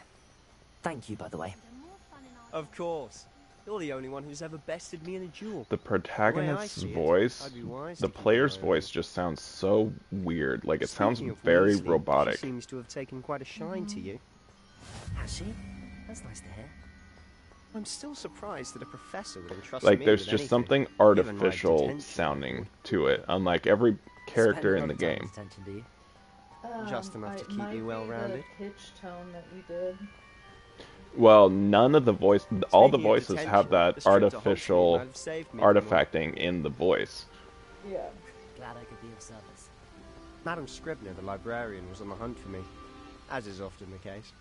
Thank you, by the way. Of course. You're the only one who's ever bested me in a duel. The protagonist's voice, the player's voice just sounds so weird. Like, it sounds very robotic. She seems to have taken quite a shine to you. Has she? That's nice to hear. I'm still surprised that a professor would entrust Like, me there's with just anything, something even my artificial detention. sounding to it, unlike every character in the game. Just enough to keep me well-rounded. The pitch tone that we did. Well, none of the voice, all the voices detention, have that this trip to artificial Hogsmeade might have saved me from artifacting in the voice. Yeah. Glad I could be of service. Madam Scribner, the librarian, was on the hunt for me, as is often the case.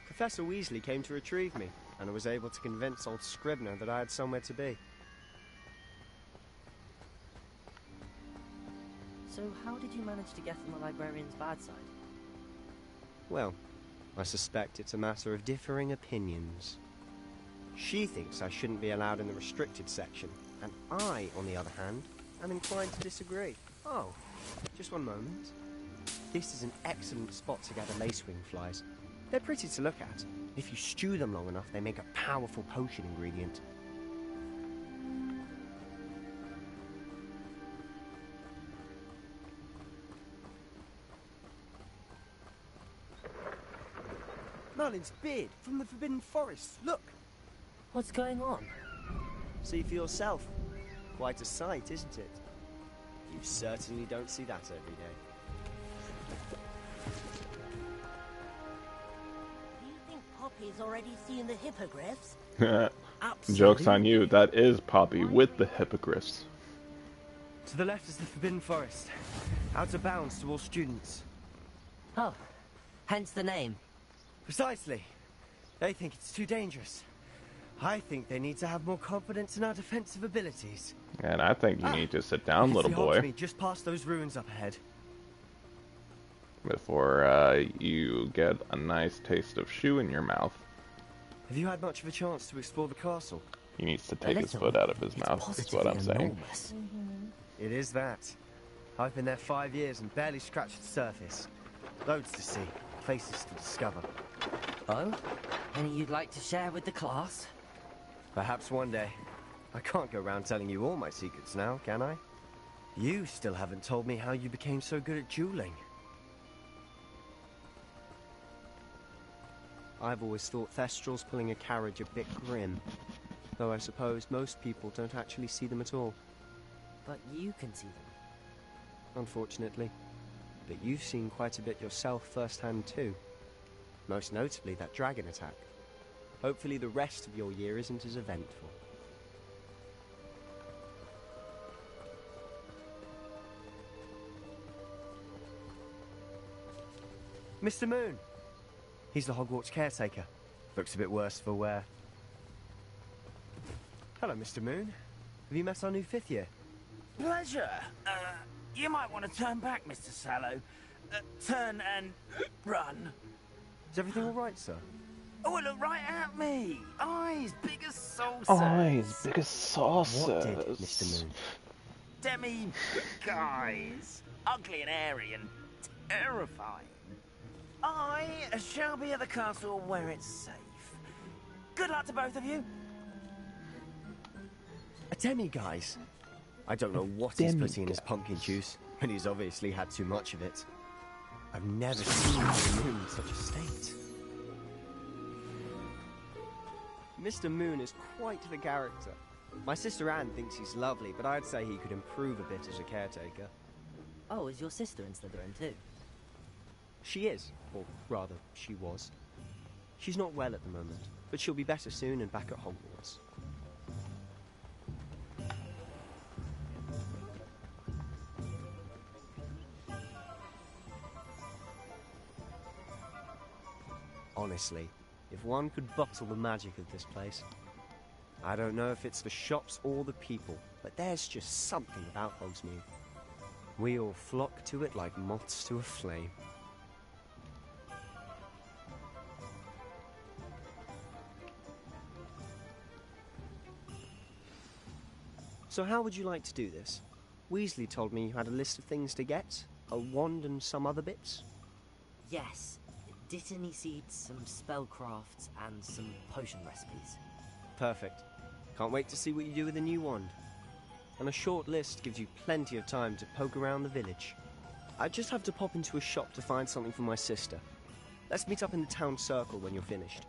Professor Weasley came to retrieve me, and I was able to convince old Scribner that I had somewhere to be. So how did you manage to get on the librarian's bad side? Well, I suspect it's a matter of differing opinions. She thinks I shouldn't be allowed in the restricted section, and I, on the other hand, am inclined to disagree. Oh, just one moment. This is an excellent spot to gather lacewing flies. They're pretty to look at. If you stew them long enough, they make a powerful potion ingredient. Merlin's beard from the Forbidden Forest. Look! What's going on? See for yourself. Quite a sight, isn't it? You certainly don't see that every day. Do you think Poppy's already seen the hippogriffs? Joke's on you, that is Poppy with the hippogriffs. To the left is the Forbidden Forest. Out of bounds to all students. Oh, hence the name. Precisely. They think it's too dangerous. I think they need to have more confidence in our defensive abilities. And I think you need to sit down, little boy, Hogsmeade just past those ruins up ahead. before you get a nice taste of shoe in your mouth. Have you had much of a chance to explore the castle? He needs to take his foot out of his mouth, is what I'm saying. It is that. I've been there 5 years and barely scratched the surface. Loads to see, places to discover. Oh? Any you'd like to share with the class? Perhaps one day. I can't go around telling you all my secrets now, can I? You still haven't told me how you became so good at dueling. I've always thought Thestrals pulling a carriage a bit grim, though I suppose most people don't actually see them at all. But you can see them. Unfortunately. But you've seen quite a bit yourself firsthand too. Most notably that dragon attack. Hopefully the rest of your year isn't as eventful. Mr. Moon! He's the Hogwarts caretaker. Looks a bit worse for wear. Hello, Mr. Moon. Have you met our new 5th year? Pleasure. You might want to turn back, Mr. Sallow. Turn and run. Is everything all right, sir? Oh, look right at me. Eyes big as saucers. Eyes big as saucers. What did, Mr. Moon? Demi-guise. Ugly and airy and terrifying. I shall be at the castle where it's safe. Good luck to both of you. A demi-guise? I don't know what he's putting in his pumpkin juice, but he's obviously had too much of it. I've never seen Mr. Moon in such a state. Mr. Moon is quite the character. My sister Anne thinks he's lovely, but I'd say he could improve a bit as a caretaker. Oh, is your sister in Slytherin too? She is, or rather, she was. She's not well at the moment, but she'll be better soon and back at Hogwarts. Honestly, if one could bottle the magic of this place. I don't know if it's the shops or the people, but there's just something about Hogsmeade. We all flock to it like moths to a flame. So how would you like to do this? Weasley told me you had a list of things to get, a wand and some other bits. Yes, Dittany seeds, some spellcrafts, and some potion recipes. Perfect. Can't wait to see what you do with the new wand. And a short list gives you plenty of time to poke around the village. I just have to pop into a shop to find something for my sister. Let's meet up in the town circle when you're finished.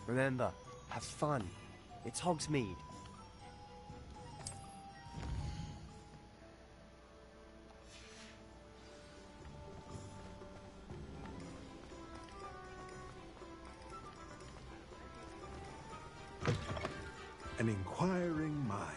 Remember, have fun. It's Hogsmeade. An inquiring mind.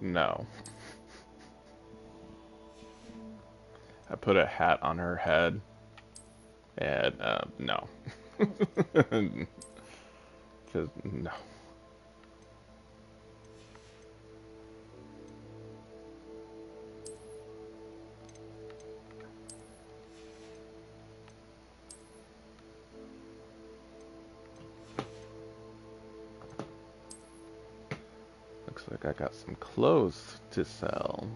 No. I put a hat on her head, and, no. Just, no. Looks like I got some clothes to sell.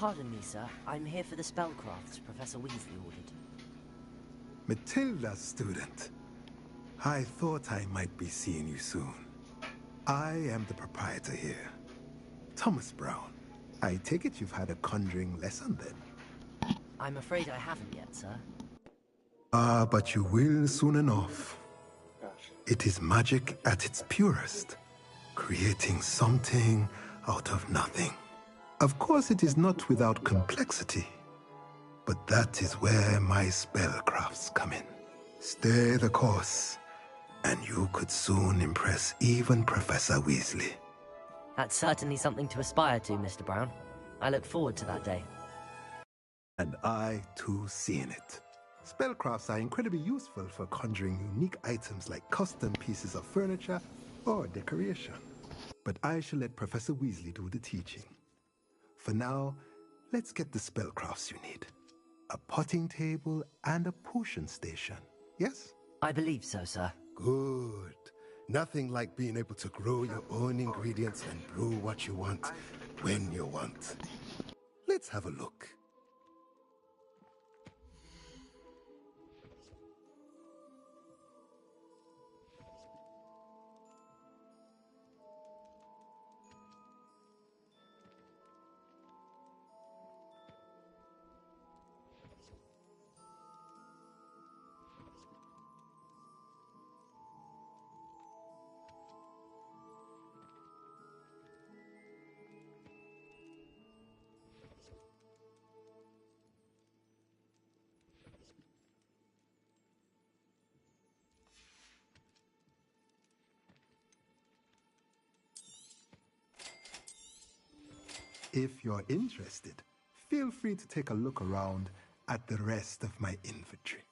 Pardon me, sir. I'm here for the spellcrafts Professor Weasley ordered. Matilda, student. I thought I might be seeing you soon. I am the proprietor here, Thomas Brown. I take it you've had a conjuring lesson then? I'm afraid I haven't yet, sir. Ah, but you will soon enough. It is magic at its purest, creating something out of nothing. Of course, it is not without complexity, but that is where my spellcrafts come in. Stay the course, and you could soon impress even Professor Weasley. That's certainly something to aspire to, Mr. Brown. I look forward to that day. And I, too, seeing it. Spellcrafts are incredibly useful for conjuring unique items like custom pieces of furniture or decoration. But I shall let Professor Weasley do the teaching. For now, let's get the spellcrafts you need. A potting table and a potion station, yes? I believe so, sir. Good. Nothing like being able to grow your own ingredients and brew what you want, when you want. Let's have a look. If you're interested, feel free to take a look around at the rest of my inventory.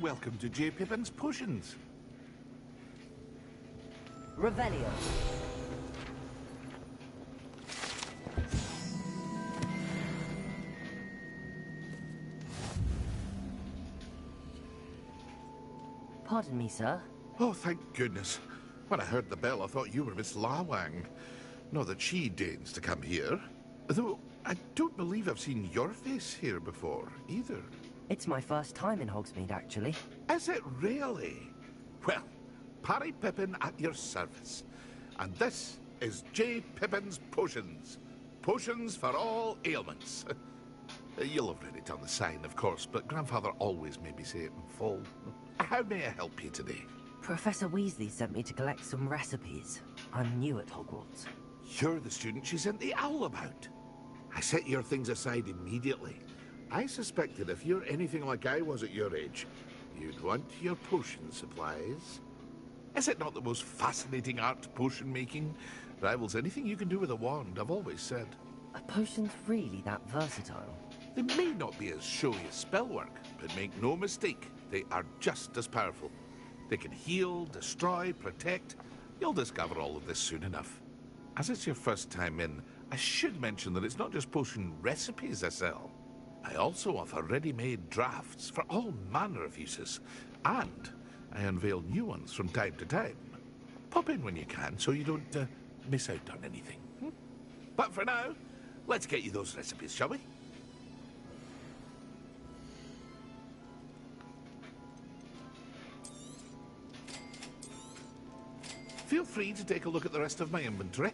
Welcome to J. Pippin's Potions. Revelio. Pardon me, sir. Oh, thank goodness. When I heard the bell, I thought you were Miss Lawang. Not that she deigns to come here. Though, I don't believe I've seen your face here before, either. It's my first time in Hogsmeade, actually. Is it really? Well, Parry Pippin at your service. And this is J. Pippin's Potions. Potions for all ailments. You'll have read it on the sign, of course, but Grandfather always made me say it in full. How may I help you today? Professor Weasley sent me to collect some recipes. I'm new at Hogwarts. You're the student she sent the owl about. I set your things aside immediately. I suspected if you're anything like I was at your age, you'd want your potion supplies. Is it not the most fascinating art, potion making? Rivals anything you can do with a wand, I've always said. Are potions really that versatile? They may not be as showy as spellwork, but make no mistake, they are just as powerful. They can heal, destroy, protect. You'll discover all of this soon enough. As it's your first time in, I should mention that it's not just potion recipes I sell. I also offer ready-made drafts for all manner of uses, and I unveil new ones from time to time. Pop in when you can so you don't miss out on anything. But for now, let's get you those recipes, shall we? Feel free to take a look at the rest of my inventory,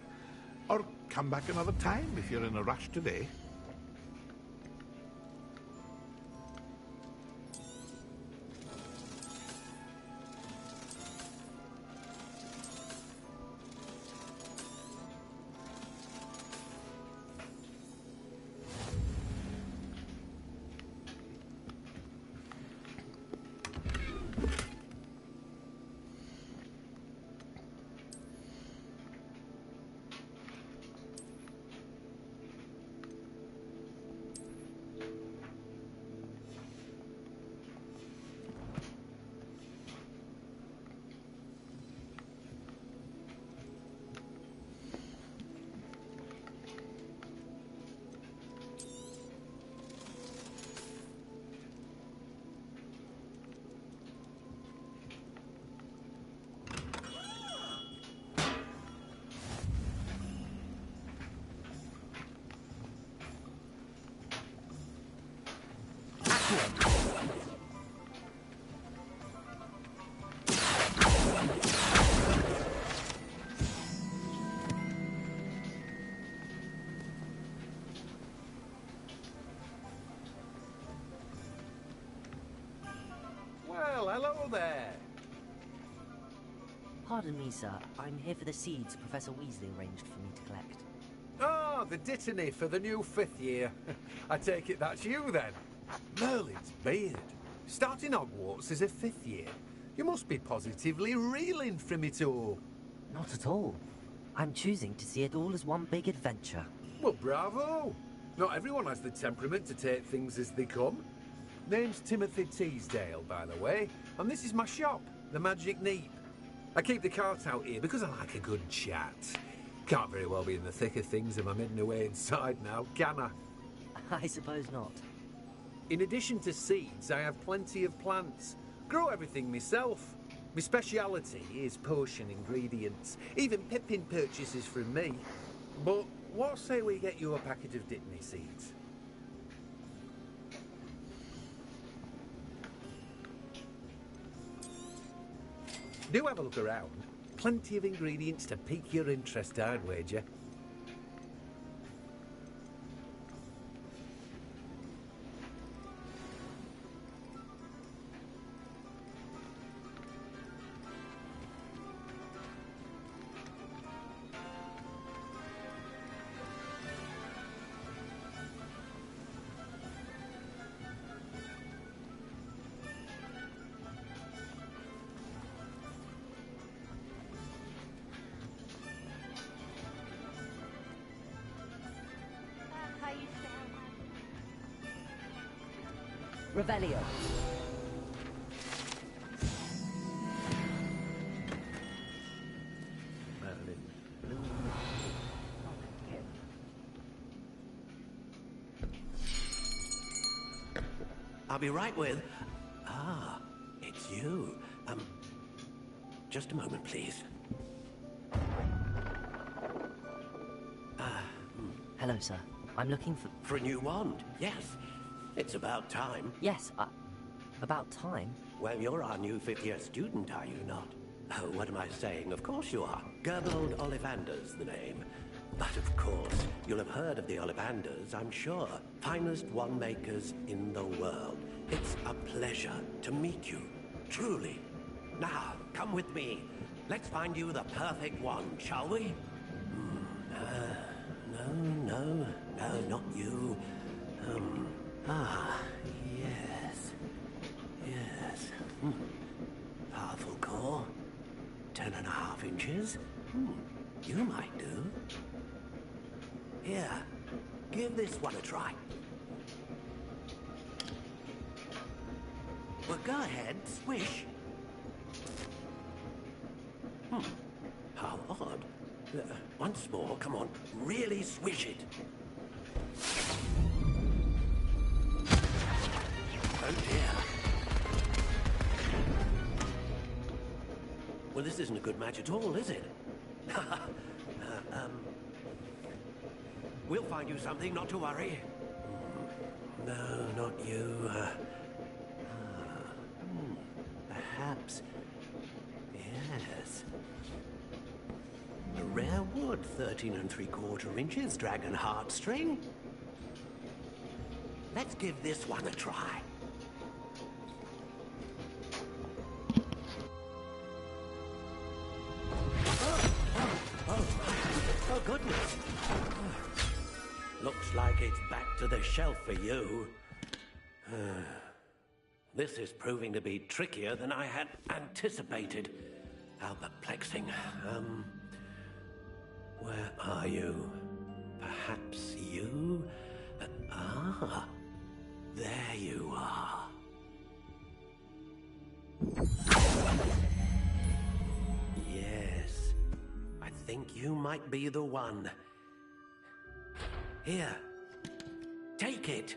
or come back another time if you're in a rush today. Well, hello there. Pardon me, sir. I'm here for the seeds Professor Weasley arranged for me to collect. Oh, the dittany for the new 5th year. I take it that's you, then. Merlin's beard. Starting Hogwarts as a 5th year. You must be positively reeling from it all. Not at all. I'm choosing to see it all as one big adventure. Well, bravo. Not everyone has the temperament to take things as they come. Name's Timothy Teasdale, by the way, and this is my shop, the Magic Neep. I keep the cart out here because I like a good chat. Can't very well be in the thick of things if I'm heading away inside now, can I? I suppose not. In addition to seeds, I have plenty of plants. Grow everything myself. My speciality is potion ingredients. Even Pippin purchases from me. But what say we get you a packet of dittany seeds? Do have a look around. Plenty of ingredients to pique your interest, I'd wager. Revelio. I'll be right with... Ah, it's you. Just a moment, please. Hello, sir. I'm looking for... For a new wand, yes. It's about time. Yes, about time? Well, you're our new 5th-year student, are you not? Oh, what am I saying? Of course you are. Gerbold Ollivander's the name. But of course, you'll have heard of the Ollivanders, I'm sure. Finest wand makers in the world. It's a pleasure to meet you, truly. Now, come with me. Let's find you the perfect wand, shall we? No, not you. Yes. Powerful core. 10.5 inches. You might do. Here, give this one a try. Well, go ahead, swish. How odd. Once more, come on, really swish it. Oh dear. Well, this isn't a good match at all, is it? We'll find you something, not to worry. No, not you. Perhaps. Yes. A rare wood, 13 3/4 inches, dragon heartstring. Let's give this one a try. Oh, goodness. Looks like it's back to the shelf for you. This is proving to be trickier than I had anticipated. How perplexing. Where are you? Perhaps you? There you are. Yes, I think you might be the one. Here, take it.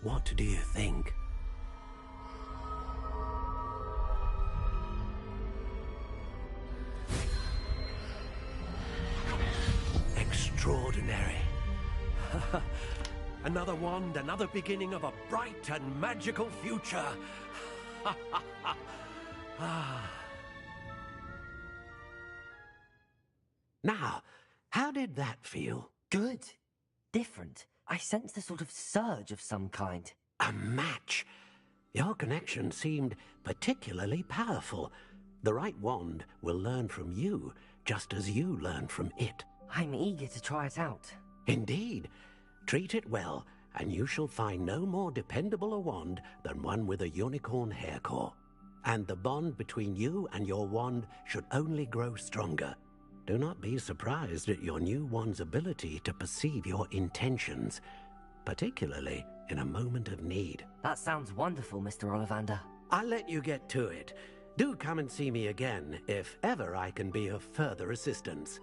What do you think? Extraordinary. Another wand, another beginning of a bright and magical future. Now, how did that feel? Good. Different. I sensed a sort of surge of some kind. A match. Your connection seemed particularly powerful. The right wand will learn from you, just as you learn from it. I'm eager to try it out. Indeed. Treat it well, and you shall find no more dependable a wand than one with a unicorn hair core. And the bond between you and your wand should only grow stronger. Do not be surprised at your new wand's ability to perceive your intentions, particularly in a moment of need. That sounds wonderful, Mr. Ollivander. I'll let you get to it. Do come and see me again if ever I can be of further assistance.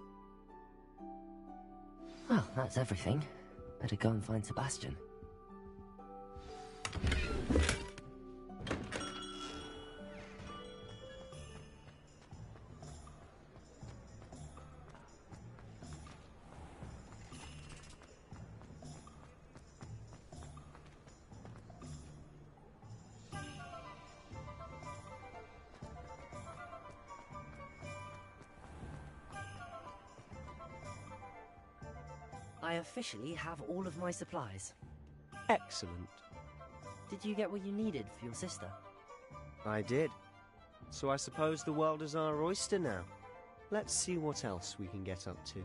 Well, that's everything. Better go and find Sebastian. I officially have all of my supplies. Excellent. Did you get what you needed for your sister? I did. So I suppose the world is our oyster now. Let's see what else we can get up to.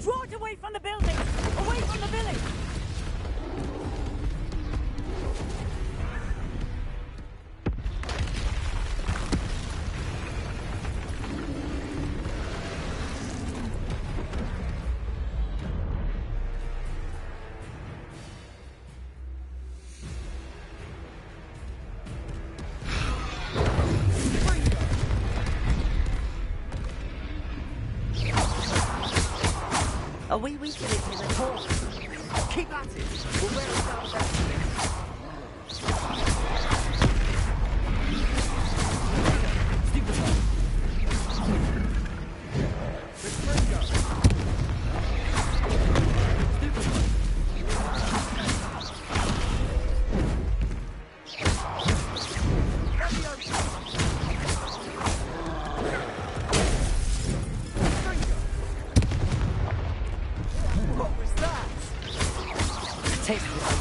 Draw it away from the building! Away from the village! Are we weakening him at all? Keep at it! We'll wear ourselves out.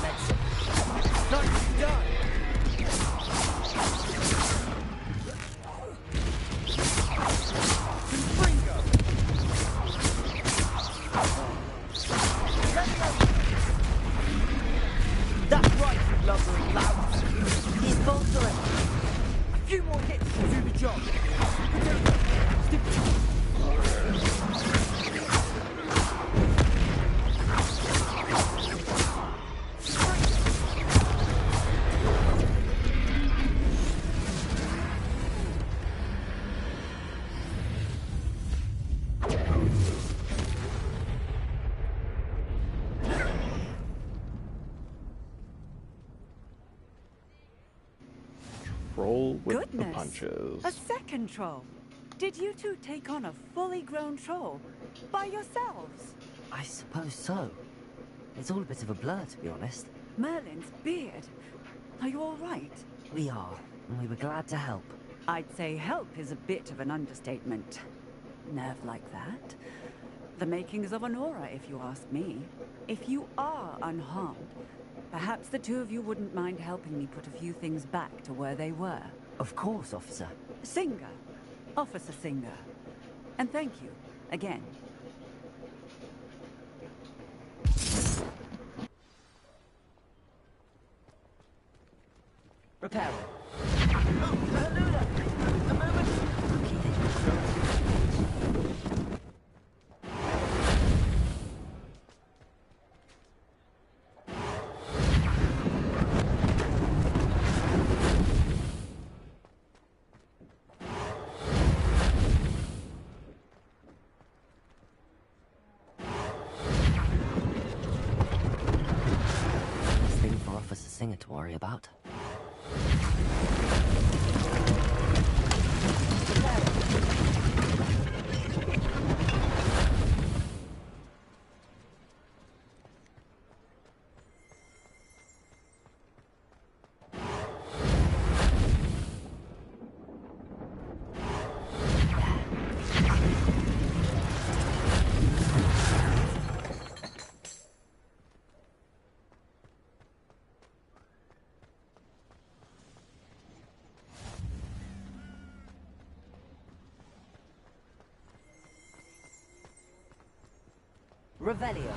medicine. Nicely done. That's right, you lumbering louts. He's faltering. A few more hits to do the job. Roll with the Goodness. punches. A second troll. Did you two take on a fully grown troll by yourselves? I suppose so. It's all a bit of a blur, to be honest. Merlin's beard. Are you all right? We are, and we were glad to help. I'd say help is a bit of an understatement. Nerve like that. The makings of an aura, if you ask me. If you are unharmed, perhaps the two of you wouldn't mind helping me put a few things back to where they were. Of course, officer. Singer. Officer Singer. And thank you, again. Repair. Thing for Officer Singer to worry about. Revelio.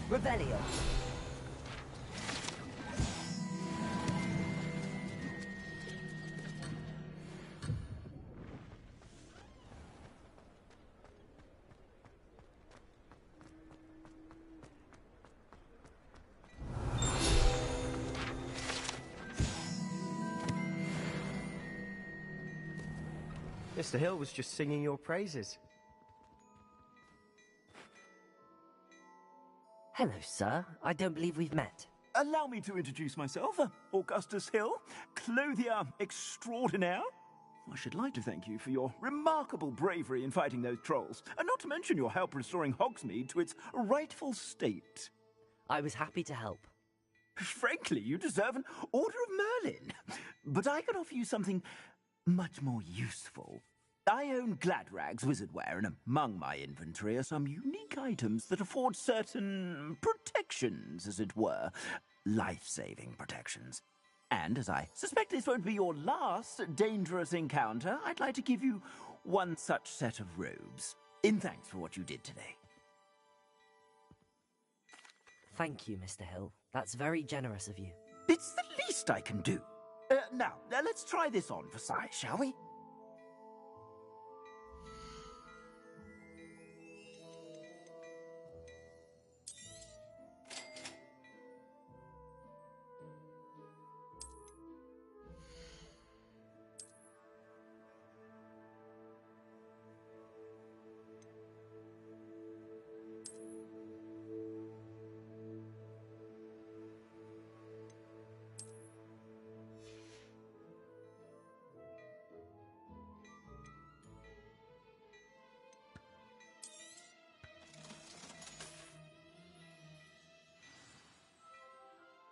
Revelio. Mr. Hill was just singing your praises. Hello, sir. I don't believe we've met. Allow me to introduce myself, Augustus Hill, clothier extraordinaire. I should like to thank you for your remarkable bravery in fighting those trolls, and not to mention your help restoring Hogsmeade to its rightful state. I was happy to help. Frankly, you deserve an Order of Merlin. But I can offer you something much more useful. I own Gladrag's wizardware, and among my inventory are some unique items that afford certain protections, as it were. life-saving protections. And as I suspect this won't be your last dangerous encounter, I'd like to give you one such set of robes, in thanks for what you did today. Thank you, Mr. Hill. That's very generous of you. It's the least I can do. Now, let's try this on for size, shall we?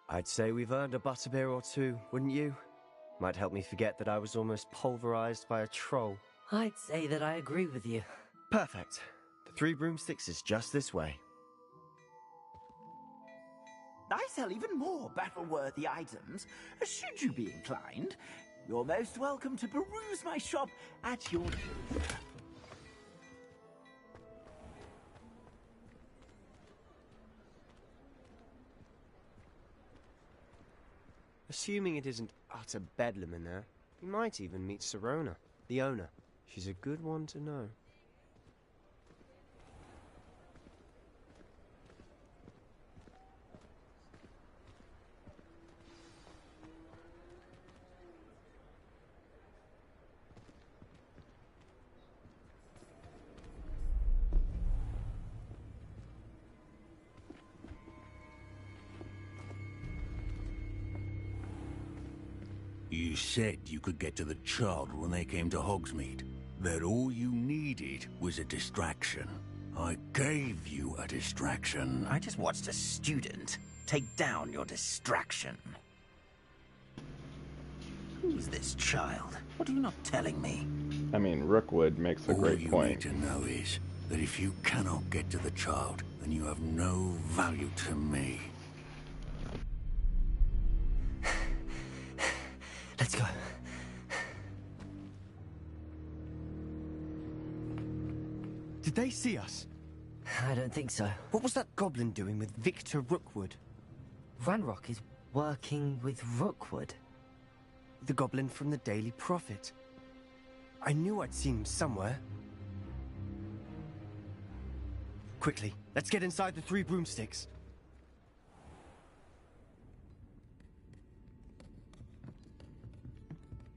I'd say we've earned a butterbeer or two, wouldn't you? Might help me forget that I was almost pulverized by a troll. I'd say that I agree with you. Perfect. The 3 broomsticks is just this way. I sell even more battle-worthy items. Should you be inclined, you're most welcome to peruse my shop at your leisure. Assuming it isn't utter bedlam in there, we might even meet Sirona, the owner. She's a good one to know. You said you could get to the child when they came to Hogsmeade. That all you needed was a distraction. I gave you a distraction. I just watched a student take down your distraction. Who's this child? What are you not telling me? I mean, Rookwood makes a great point. All you need to know is that if you cannot get to the child, then you have no value to me. Let's go. Did they see us? I don't think so. What was that goblin doing with Victor Rookwood? Ranrock is working with Rookwood. The goblin from the Daily Prophet. I knew I'd seen him somewhere. Quickly, let's get inside the 3 broomsticks.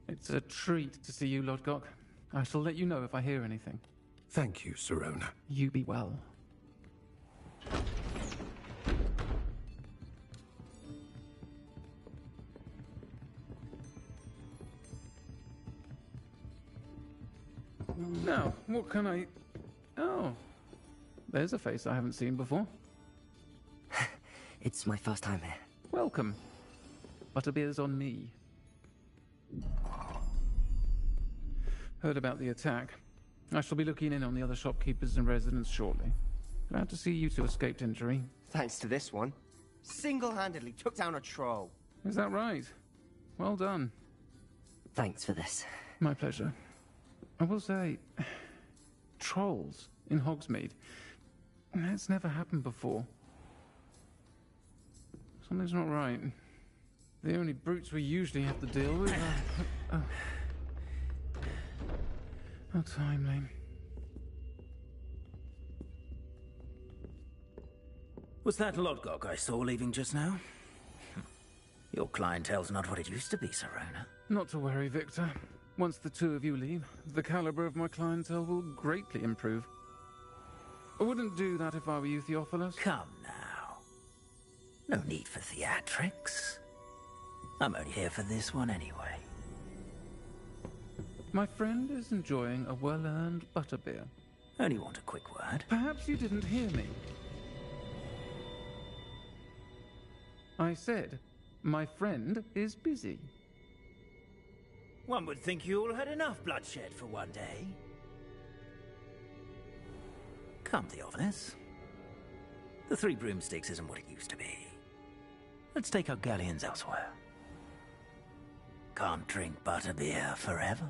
It's a treat to see you, Lodgok. I shall let you know if I hear anything. Thank you, Sirona. You be well. Now, what can I... Oh, there's a face I haven't seen before. It's my first time here. Welcome. Butterbeer's on me. Heard about the attack. I shall be looking in on the other shopkeepers and residents shortly. Glad to see you two escaped injury. Thanks to this one. Single-handedly took down a troll. Is that right? Well done. Thanks for this. My pleasure. I will say, trolls in Hogsmeade. That's never happened before. Something's not right. The only brutes we usually have to deal with are... How timely. Was that Lodgok I saw leaving just now? Your clientele's not what it used to be, Sirona. Not to worry, Victor. Once the 2 of you leave, the caliber of my clientele will greatly improve. I wouldn't do that if I were you, Theophilus. Come now. No need for theatrics. I'm only here for this one anyway. My friend is enjoying a well-earned butterbeer. Only want a quick word. Perhaps you didn't hear me. I said, my friend is busy. One would think you all had enough bloodshed for one day. Come, Theophilus. The 3 broomsticks isn't what it used to be. Let's take our galleons elsewhere. Can't drink butterbeer forever.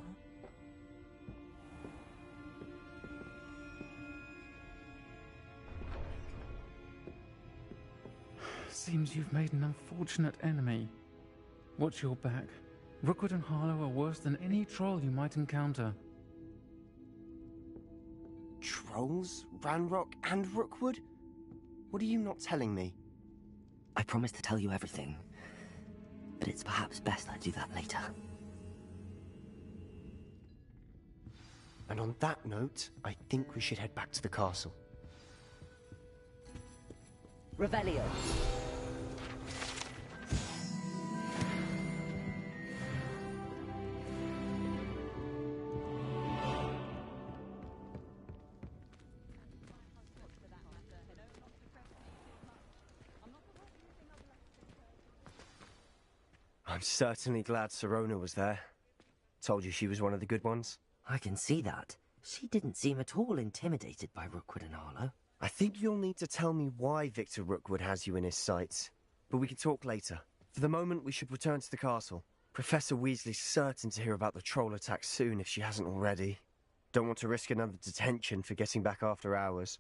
Seems you've made an unfortunate enemy. Watch your back. Rookwood and Harlow are worse than any troll you might encounter. Trolls? Ranrock and Rookwood? What are you not telling me? I promised to tell you everything, but it's perhaps best I do that later. And on that note, I think we should head back to the castle. Revelio. I'm certainly glad Sirona was there. Told you she was one of the good ones. I can see that. She didn't seem at all intimidated by Rookwood and Harlow. I think you'll need to tell me why Victor Rookwood has you in his sights. But we can talk later. For the moment, we should return to the castle. Professor Weasley's certain to hear about the troll attack soon if she hasn't already. Don't want to risk another detention for getting back after hours.